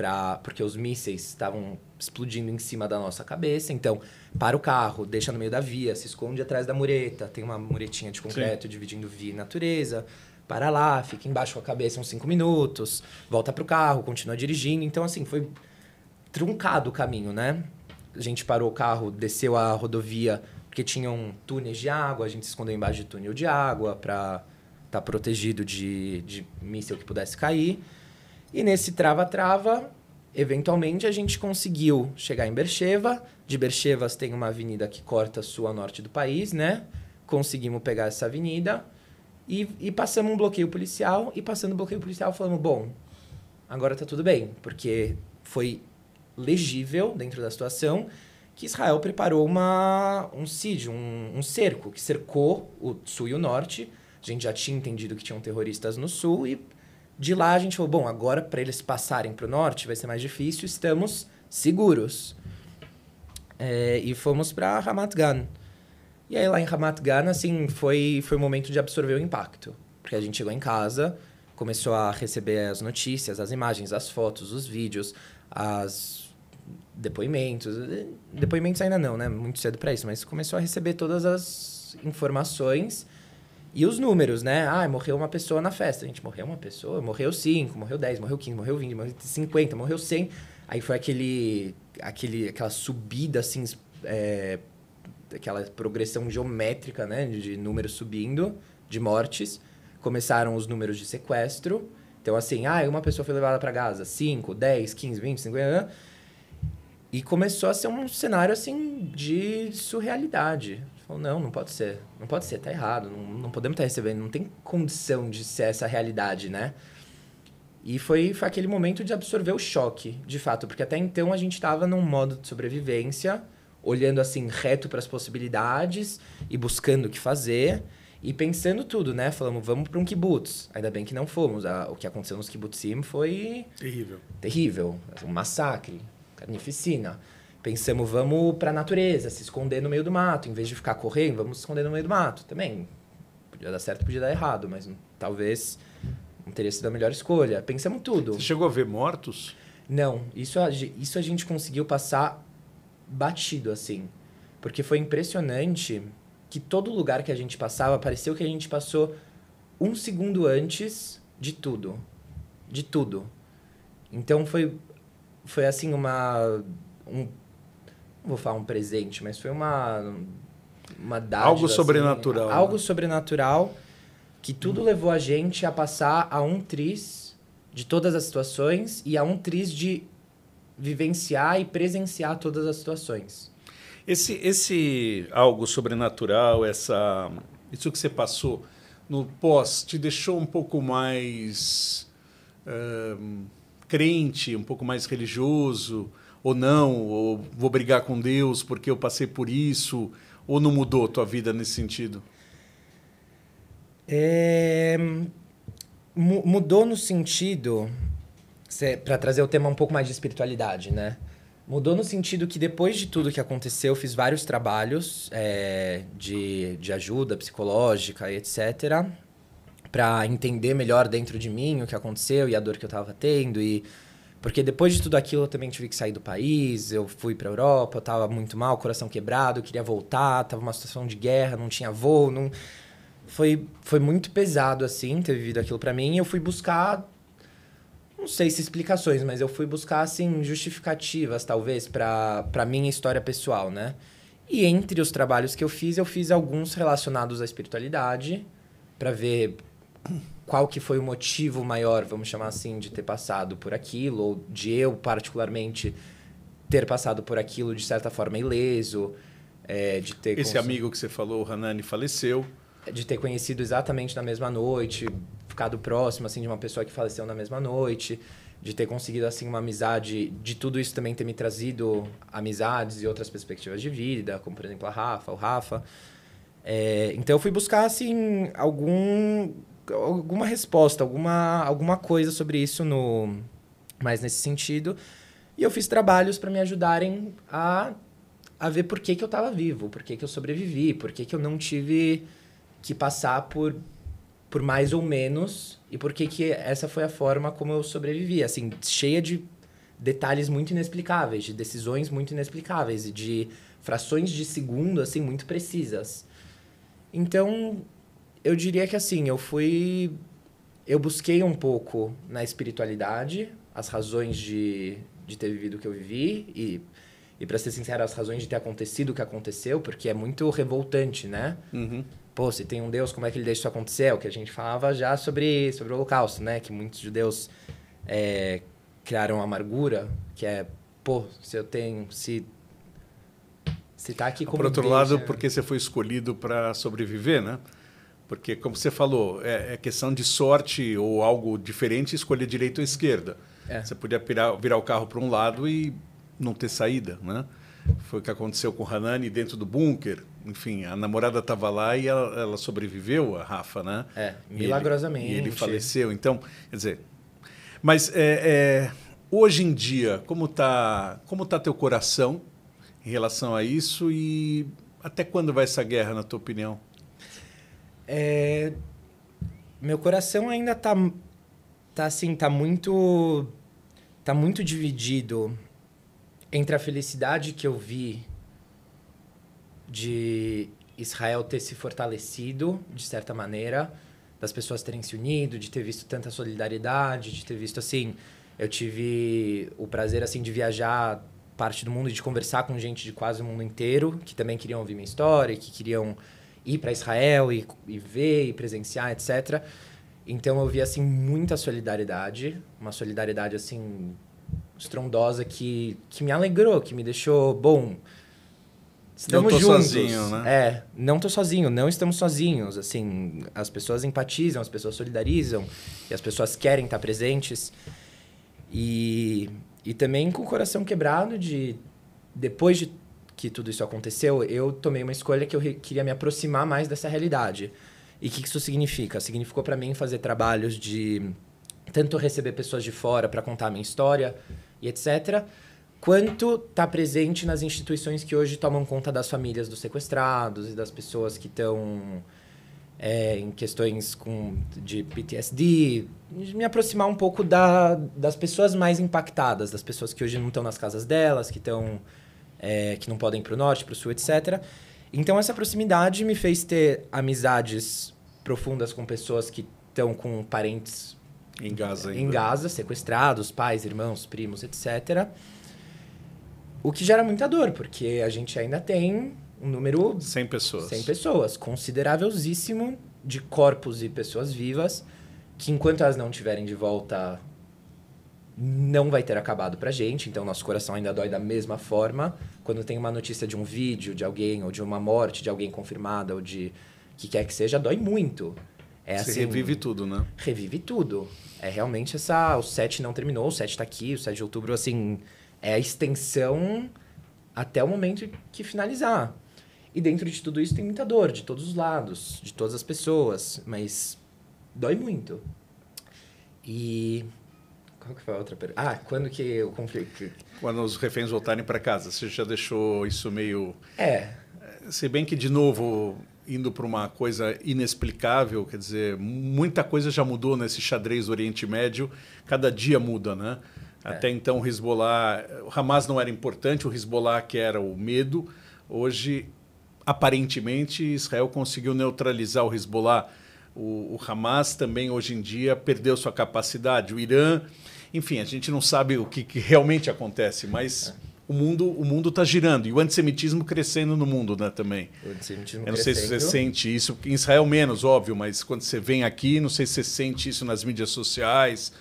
Speaker 2: porque os mísseis estavam explodindo em cima da nossa cabeça. Então, para o carro, deixa no meio da via, se esconde atrás da mureta. Tem uma muretinha de concreto dividindo via e natureza. Para lá, fica embaixo com a cabeça uns 5 minutos. Volta pro carro, continua dirigindo. Então, assim, foi truncado o caminho, né? A gente parou o carro, desceu a rodovia, porque tinham túneis de água. A gente se escondeu embaixo de túnel de água para estar protegido de míssil que pudesse cair. E nesse trava-trava, eventualmente, a gente conseguiu chegar em Beersheba. De Beersheba tem uma avenida que corta sul a norte do país, né? Conseguimos pegar essa avenida e passamos um bloqueio policial. E passando o bloqueio policial, falamos, bom, agora tá tudo bem. Porque foi legível, dentro da situação, que Israel preparou um siege, um cerco, que cercou o sul e o norte. A gente já tinha entendido que tinham terroristas no sul e de lá a gente falou, bom, agora para eles passarem para o norte vai ser mais difícil, estamos seguros. E fomos para Ramat Gan. E aí lá em Ramat Gan, assim, foi o momento de absorver o impacto. Porque a gente chegou em casa, começou a receber as notícias, as imagens, as fotos, os vídeos, as depoimentos. Depoimentos ainda não, né? Muito cedo para isso, mas começou a receber todas as informações. E os números, né? Morreu uma pessoa na festa. A gente, morreu uma pessoa? Morreu 5, morreu 10, morreu 15, morreu 20, morreu 50, morreu 100. Aí foi aquela subida, assim, aquela progressão geométrica, né? De números subindo, de mortes. Começaram os números de sequestro. Então, assim, uma pessoa foi levada para Gaza. 5, 10, 15, 20, 50... E começou a ser um cenário, assim, de surrealidade. Falou, não pode ser. Não pode ser, tá errado. Não podemos estar recebendo. Não tem condição de ser essa realidade, né? E foi aquele momento de absorver o choque, de fato. Porque até então a gente estava num modo de sobrevivência, olhando, assim, reto para as possibilidades e buscando o que fazer. E pensando tudo, né? Falamos, vamos para um kibbutz. Ainda bem que não fomos. O que aconteceu nos kibbutzim foi... Terrível. Um massacre. Carnificina. Pensamos, vamos para a natureza, se esconder no meio do mato. Em vez de ficar correndo, vamos se esconder no meio do mato. Também podia dar certo, podia dar errado, mas talvez não teria sido a melhor escolha. Pensamos tudo.
Speaker 1: Você chegou a ver mortos?
Speaker 2: Não, isso a gente conseguiu passar batido, assim. Porque foi impressionante que todo lugar que a gente passava, pareceu que a gente passou 1 segundo antes de tudo. De tudo. Então foi assim não vou falar um presente, mas foi uma dádiva.
Speaker 1: Algo sobrenatural.
Speaker 2: Assim, algo sobrenatural que tudo levou a gente a passar a 1 tris de todas as situações e a 1 tris de vivenciar e presenciar todas as situações.
Speaker 1: Esse algo sobrenatural, isso que você passou no pós, te deixou um pouco mais crente, um pouco mais religioso, ou não? Ou vou brigar com Deus porque eu passei por isso? Ou não mudou tua vida nesse sentido?
Speaker 2: Mudou no sentido, para trazer o tema um pouco mais de espiritualidade, né? Mudou no sentido que depois de tudo que aconteceu, eu fiz vários trabalhos de ajuda psicológica e etc. Para entender melhor dentro de mim o que aconteceu e a dor que eu estava tendo. Porque depois de tudo aquilo eu também tive que sair do país, eu fui para a Europa, eu estava muito mal, coração quebrado, eu queria voltar, estava uma situação de guerra, não tinha voo. Não... Foi muito pesado assim ter vivido aquilo para mim e eu fui buscar... Não sei se explicações, mas eu fui buscar, assim, justificativas, talvez, para minha história pessoal, né? E entre os trabalhos que eu fiz alguns relacionados à espiritualidade, para ver qual que foi o motivo maior, vamos chamar assim, de ter passado por aquilo, ou de eu, particularmente, ter passado por aquilo de certa forma ileso, de ter...
Speaker 1: Esse amigo que você falou, o Hanani, faleceu.
Speaker 2: De ter conhecido exatamente na mesma noite, ficado próximo assim de uma pessoa que faleceu na mesma noite, de ter conseguido assim uma amizade, de tudo isso também ter me trazido amizades e outras perspectivas de vida, como por exemplo o Rafa. Então eu fui buscar assim alguma resposta, alguma coisa sobre isso mais nesse sentido, e eu fiz trabalhos para me ajudarem a ver por que eu estava vivo, por que eu sobrevivi, por que eu não tive que passar por mais ou menos, e por que essa foi a forma como eu sobrevivi, assim, cheia de detalhes muito inexplicáveis, de decisões muito inexplicáveis e de frações de segundo, assim, muito precisas. Então, eu diria que, assim, eu busquei um pouco na espiritualidade as razões de ter vivido o que eu vivi e para ser sincero, as razões de ter acontecido o que aconteceu, porque é muito revoltante, né?
Speaker 1: Uhum.
Speaker 2: Pô, se tem um Deus, como é que ele deixa isso acontecer? É o que a gente falava já sobre o Holocausto, né? Que muitos judeus criaram amargura, que é, pô, se tá aqui como
Speaker 1: por outro
Speaker 2: Deus,
Speaker 1: lado, porque você foi escolhido para sobreviver, né? Porque, como você falou, é questão de sorte ou algo diferente escolher direita ou esquerda. Você podia virar o carro para um lado e não ter saída, né? Foi o que aconteceu com o Hanani dentro do bunker. Enfim, a namorada estava lá e ela sobreviveu, a Rafa, né?
Speaker 2: Milagrosamente.
Speaker 1: E ele faleceu. Então, quer dizer... Mas, hoje em dia, como tá teu coração em relação a isso e até quando vai essa guerra, na tua opinião?
Speaker 2: Meu coração ainda tá muito dividido entre a felicidade que eu vi de Israel ter se fortalecido, de certa maneira, das pessoas terem se unido, de ter visto tanta solidariedade, de ter visto, assim... Eu tive o prazer, assim, de viajar parte do mundo e de conversar com gente de quase o mundo inteiro, que também queriam ouvir minha história, que queriam ir para Israel e ver e presenciar, etc. Então, eu vi, assim, muita solidariedade, uma solidariedade, assim... estrondosa que me alegrou, que me deixou bom. Estamos
Speaker 1: não tô
Speaker 2: juntos.
Speaker 1: Sozinho, né?
Speaker 2: Não tô sozinho, não estamos sozinhos. Assim, as pessoas empatizam, as pessoas solidarizam e as pessoas querem estar presentes. E também com o coração quebrado depois de que tudo isso aconteceu, eu tomei uma escolha que eu queria me aproximar mais dessa realidade. E o que isso significa? Significou para mim fazer trabalhos de tanto receber pessoas de fora para contar a minha história e etc., quanto estar presente nas instituições que hoje tomam conta das famílias dos sequestrados e das pessoas que estão em questões de PTSD, me aproximar um pouco das pessoas mais impactadas, das pessoas que hoje não estão nas casas delas, que não podem ir para o norte, para o sul, etc. Então, essa proximidade me fez ter amizades profundas com pessoas que estão com parentes
Speaker 1: em Gaza,
Speaker 2: em Gaza, sequestrados, pais, irmãos, primos, etc. O que gera muita dor, porque a gente ainda tem um número...
Speaker 1: 100 pessoas.
Speaker 2: 100 pessoas, consideravelíssimo de corpos e pessoas vivas, que enquanto elas não estiverem de volta não vai ter acabado pra gente, então nosso coração ainda dói da mesma forma. Quando tem uma notícia de um vídeo de alguém, ou de uma morte de alguém confirmada, ou de que quer que seja, dói muito.
Speaker 1: Você
Speaker 2: assim,
Speaker 1: revive tudo, né?
Speaker 2: Revive tudo. É realmente o 7 não terminou, o 7 tá aqui, o 7 de outubro, assim, é a extensão até o momento que finalizar. E dentro de tudo isso tem muita dor, de todos os lados, de todas as pessoas, mas dói muito. E... qual que foi a outra pergunta? Ah, quando que o conflito...
Speaker 1: Quando os reféns voltarem para casa, você já deixou isso meio...
Speaker 2: É.
Speaker 1: Se bem que, de novo, indo para uma coisa inexplicável, quer dizer, muita coisa já mudou nesse xadrez do Oriente Médio, cada dia muda, né? Até então o Hezbollah, o Hamas não era importante, o Hezbollah que era o medo. Hoje, aparentemente, Israel conseguiu neutralizar o Hezbollah. O Hamas também, hoje em dia, perdeu sua capacidade. O Irã, enfim, a gente não sabe o que realmente acontece, mas o mundo está girando. E o antissemitismo crescendo no mundo, né, também.
Speaker 2: O antissemitismo
Speaker 1: Eu não sei se você sente isso, em Israel menos, óbvio, mas quando você vem aqui, não sei se você sente isso nas mídias sociais,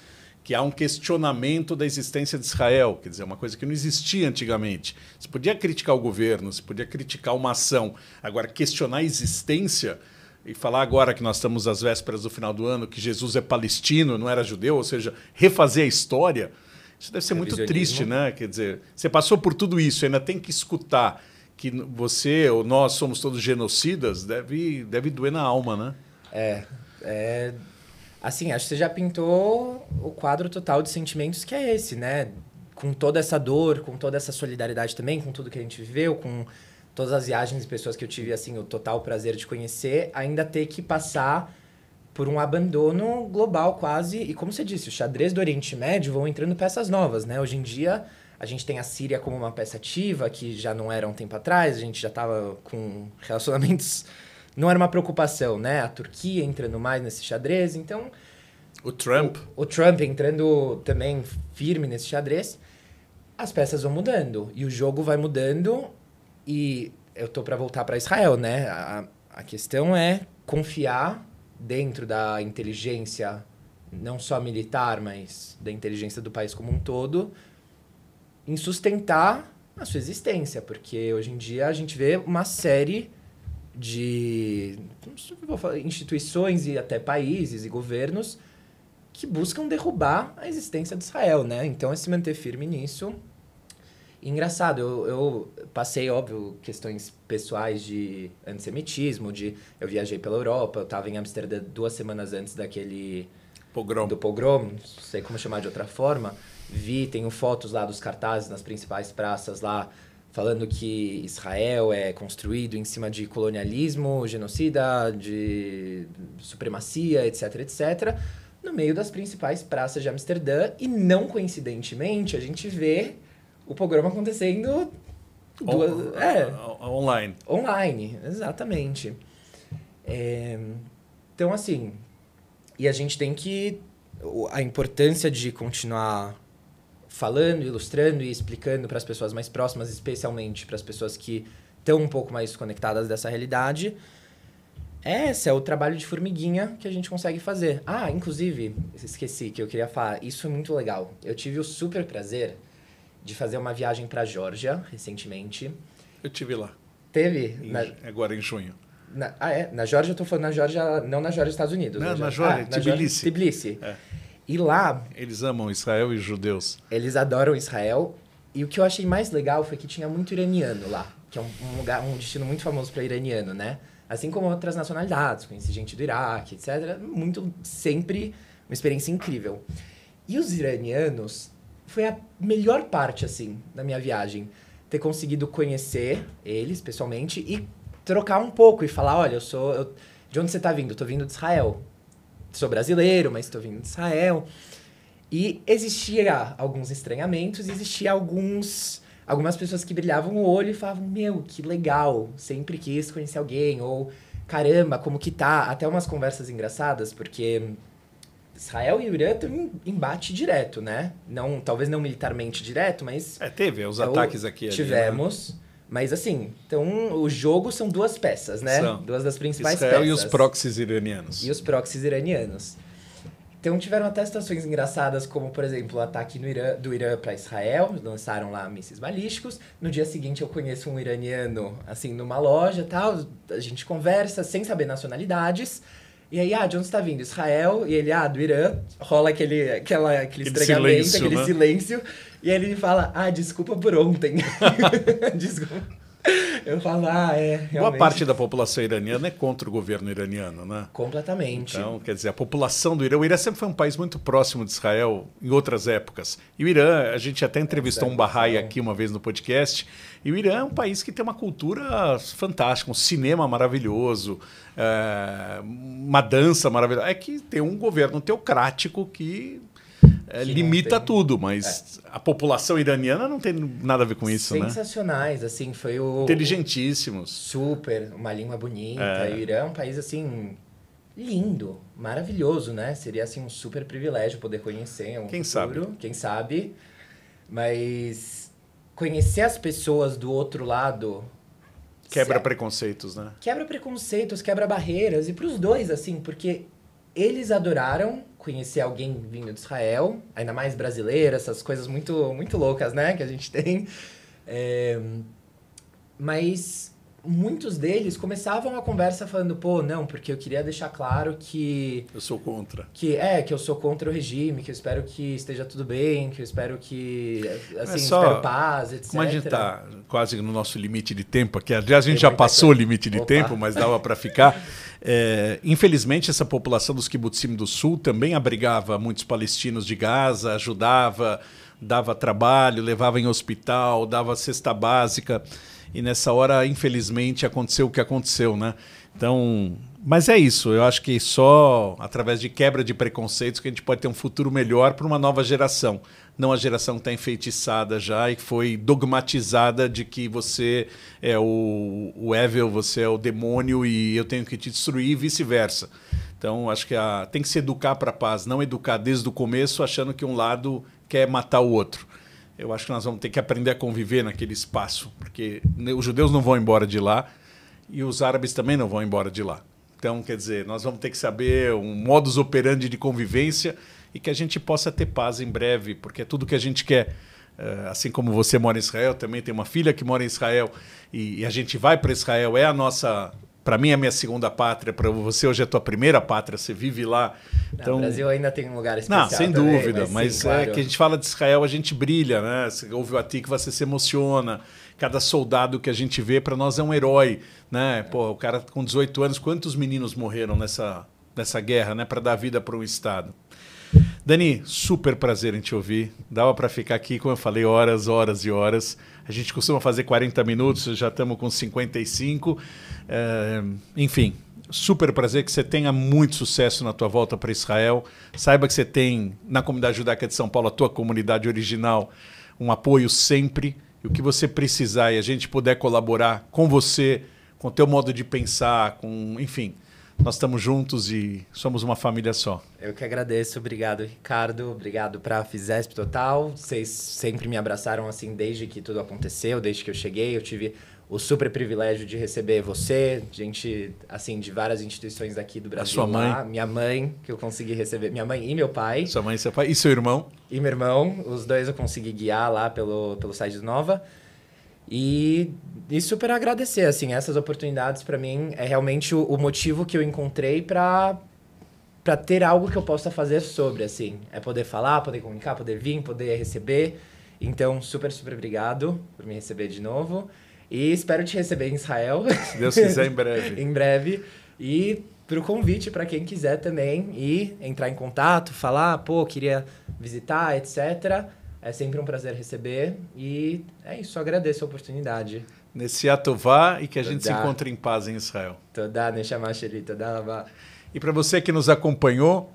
Speaker 1: que há um questionamento da existência de Israel, quer dizer, uma coisa que não existia antigamente. Você podia criticar o governo, você podia criticar uma ação, agora questionar a existência e falar agora que nós estamos às vésperas do final do ano, que Jesus é palestino, não era judeu, ou seja, refazer a história, isso deve ser muito triste, né? Quer dizer, você passou por tudo isso, ainda tem que escutar que você ou nós somos todos genocidas, deve doer na alma, né?
Speaker 2: Assim, acho que você já pintou o quadro total de sentimentos que é esse, né? Com toda essa dor, com toda essa solidariedade também, com tudo que a gente viveu, com todas as viagens e pessoas que eu tive, assim, o total prazer de conhecer, ainda ter que passar por um abandono global quase. E como você disse, o xadrez do Oriente Médio vão entrando peças novas, né? Hoje em dia, a gente tem a Síria como uma peça ativa, que já não era um tempo atrás, a gente já estava com relacionamentos... Não era uma preocupação, né? A Turquia entrando mais nesse xadrez, então...
Speaker 1: O Trump.
Speaker 2: O Trump entrando também firme nesse xadrez. As peças vão mudando. E o jogo vai mudando. E eu tô para voltar para Israel, né? A questão é confiar dentro da inteligência, não só militar, mas da inteligência do país como um todo, em sustentar a sua existência. Porque hoje em dia a gente vê uma série de instituições e até países e governos que buscam derrubar a existência de Israel, né? Então, é se manter firme nisso. E, engraçado, eu passei, óbvio, questões pessoais de antissemitismo, eu viajei pela Europa, eu estava em Amsterdã 2 semanas antes daquele...
Speaker 1: Pogrom.
Speaker 2: Do pogrom, não sei como chamar de outra forma. Tenho fotos lá dos cartazes nas principais praças lá, falando que Israel é construído em cima de colonialismo, genocida, de supremacia, etc, etc, no meio das principais praças de Amsterdã. E, não coincidentemente, a gente vê o pogrom acontecendo
Speaker 1: online.
Speaker 2: Online, exatamente. Então, assim, e a gente tem que... A importância de continuar falando, ilustrando e explicando para as pessoas mais próximas, especialmente para as pessoas que estão um pouco mais conectadas dessa realidade. Esse é o trabalho de formiguinha que a gente consegue fazer. Ah, inclusive, esqueci que eu queria falar, isso é muito legal. Eu tive o super prazer de fazer uma viagem para a Geórgia recentemente.
Speaker 1: Eu tive lá.
Speaker 2: Teve?
Speaker 1: Agora em junho.
Speaker 2: Na Geórgia, eu tô falando na Geórgia, não na Geórgia, Estados Unidos.
Speaker 1: Não, na Geórgia, Tbilisi.
Speaker 2: Tbilisi. E lá...
Speaker 1: Eles amam Israel e judeus.
Speaker 2: Eles adoram Israel. E o que eu achei mais legal foi que tinha muito iraniano lá, que é um destino muito famoso para iraniano, né? Assim como outras nacionalidades, conheci gente do Iraque, etc. Sempre uma experiência incrível. E os iranianos, foi a melhor parte, assim, da minha viagem. Ter conseguido conhecer eles, pessoalmente, e trocar um pouco e falar, olha, de onde você tá vindo? Eu tô vindo de Israel. Sou brasileiro, mas estou vindo de Israel. E existia alguns estranhamentos, existia algumas pessoas que brilhavam o olho e falavam, meu, que legal, sempre quis conhecer alguém, ou caramba, como que tá? Até umas conversas engraçadas, porque Israel e o Irã estão em embate direto, né? Não, talvez não militarmente direto, mas...
Speaker 1: Teve os ataques aqui.
Speaker 2: Tivemos, né? Mas assim, então o jogo são 2 peças, né?
Speaker 1: São.
Speaker 2: 2 das principais
Speaker 1: Israel
Speaker 2: peças.
Speaker 1: E os proxies iranianos.
Speaker 2: E os proxies iranianos. Então tiveram até situações engraçadas, como, por exemplo, o ataque do Irã para Israel, lançaram lá mísseis balísticos. No dia seguinte eu conheço um iraniano, assim, numa loja e tal, a gente conversa sem saber nacionalidades. E aí, de onde você tá vindo? Israel. E ele, do Irã. Rola aquele estranhamento,
Speaker 1: silêncio,
Speaker 2: aquele
Speaker 1: né?
Speaker 2: silêncio. E ele me fala, desculpa por ontem. Desculpa. Eu falo, realmente.
Speaker 1: Boa parte da população iraniana é contra o governo iraniano, né?
Speaker 2: Completamente.
Speaker 1: Então, quer dizer, a população do Irã... O Irã sempre foi um país muito próximo de Israel em outras épocas. E o Irã, a gente até entrevistou um Bahá'í aqui uma vez no podcast, e o Irã é um país que tem uma cultura fantástica, um cinema maravilhoso, uma dança maravilhosa. É que tem um governo teocrático que limita tudo, mas a população iraniana não tem nada a ver com isso, né?
Speaker 2: Sensacionais, assim, foi o...
Speaker 1: Inteligentíssimos.
Speaker 2: Super, uma língua bonita. E o Irã é um país, assim, lindo, maravilhoso, né? Seria, assim, um super privilégio poder conhecer
Speaker 1: Quem sabe?
Speaker 2: Quem sabe. Mas conhecer as pessoas do outro lado...
Speaker 1: Quebra preconceitos, né?
Speaker 2: Quebra preconceitos, quebra barreiras. E pros dois, assim, porque eles adoraram conhecer alguém vindo de Israel, ainda mais brasileiro, essas coisas muito, muito loucas, né, que a gente tem. Mas muitos deles começavam a conversa falando, não, porque eu queria deixar claro que...
Speaker 1: Eu sou contra.
Speaker 2: Que eu sou contra o regime, que eu espero que esteja tudo bem, que eu espero que, assim, espero paz, etc.
Speaker 1: Como a gente está quase no nosso limite de tempo aqui, aliás, a gente já passou o limite de tempo, mas dava para ficar... infelizmente, essa população dos kibbutzim do sul também abrigava muitos palestinos de Gaza, ajudava, dava trabalho, levava em hospital, dava cesta básica. E nessa hora, infelizmente, aconteceu o que aconteceu, né? Então, mas é isso. Eu acho que só através de quebra de preconceitos que a gente pode ter um futuro melhor para uma nova geração. Não a geração que está enfeitiçada já e que foi dogmatizada de que você é o evil, você é o demônio e eu tenho que te destruir e vice-versa. Então, acho que tem que se educar para a paz, não educar desde o começo achando que um lado quer matar o outro. Eu acho que nós vamos ter que aprender a conviver naquele espaço, porque os judeus não vão embora de lá e os árabes também não vão embora de lá. Então, quer dizer, nós vamos ter que saber um modus operandi de convivência e que a gente possa ter paz em breve, porque é tudo que a gente quer. Assim como você mora em Israel, também tem uma filha que mora em Israel e a gente vai para Israel, é a nossa... Para mim é a minha segunda pátria, para você hoje é a tua primeira pátria, você vive lá. Então,
Speaker 2: o Brasil ainda tem um lugar especial.
Speaker 1: Não, sem
Speaker 2: também,
Speaker 1: dúvida, mas sim, claro. Que a gente fala de Israel, a gente brilha, né? Você ouve o Atikva, você se emociona. Cada soldado que a gente vê, para nós é um herói, né? Pô, o cara com 18 anos, quantos meninos morreram nessa guerra, né? Para dar vida para um Estado. Dani, super prazer em te ouvir. Dava para ficar aqui, como eu falei, horas, horas e horas. A gente costuma fazer 40 minutos, já estamos com 55. Enfim, super prazer que você tenha muito sucesso na tua volta para Israel. Saiba que você tem, na comunidade judaica de São Paulo, a tua comunidade original, um apoio sempre. E o que você precisar e a gente puder colaborar com você, com o teu modo de pensar, enfim... Nós estamos juntos e somos uma família só.
Speaker 2: Eu que agradeço. Obrigado, Ricardo. Obrigado para a Fizesp Total. Vocês sempre me abraçaram assim desde que tudo aconteceu, desde que eu cheguei. Eu tive o super privilégio de receber você, gente assim de várias instituições daqui do Brasil.
Speaker 1: A sua mãe?
Speaker 2: Lá. Minha mãe, que eu consegui receber. Minha mãe e meu pai.
Speaker 1: Sua mãe e seu pai. E seu irmão?
Speaker 2: E meu irmão. Os dois eu consegui guiar lá pelo site do Nova. E super agradecer, assim, essas oportunidades para mim é realmente o motivo que eu encontrei para ter algo que eu possa fazer sobre, assim. É poder falar, poder comunicar, poder vir, poder receber. Então, super, super obrigado por me receber de novo. E espero te receber em Israel.
Speaker 1: Se Deus quiser, em breve.
Speaker 2: Em breve. E pro convite para quem quiser também ir entrar em contato, falar, queria visitar, etc., é sempre um prazer receber e é isso, agradeço a oportunidade.
Speaker 1: Nesse ato vá e que a gente se encontre em paz em Israel.
Speaker 2: Toda, neshama sheli, toda.
Speaker 1: E para você que nos acompanhou,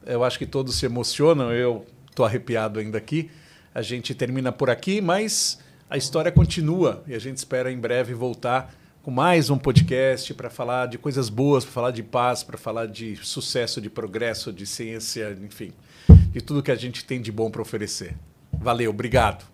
Speaker 1: eu acho que todos se emocionam, eu estou arrepiado ainda aqui. A gente termina por aqui, mas a história continua e a gente espera em breve voltar com mais um podcast para falar de coisas boas, para falar de paz, para falar de sucesso, de progresso, de ciência, enfim, de tudo que a gente tem de bom para oferecer. Valeu, obrigado.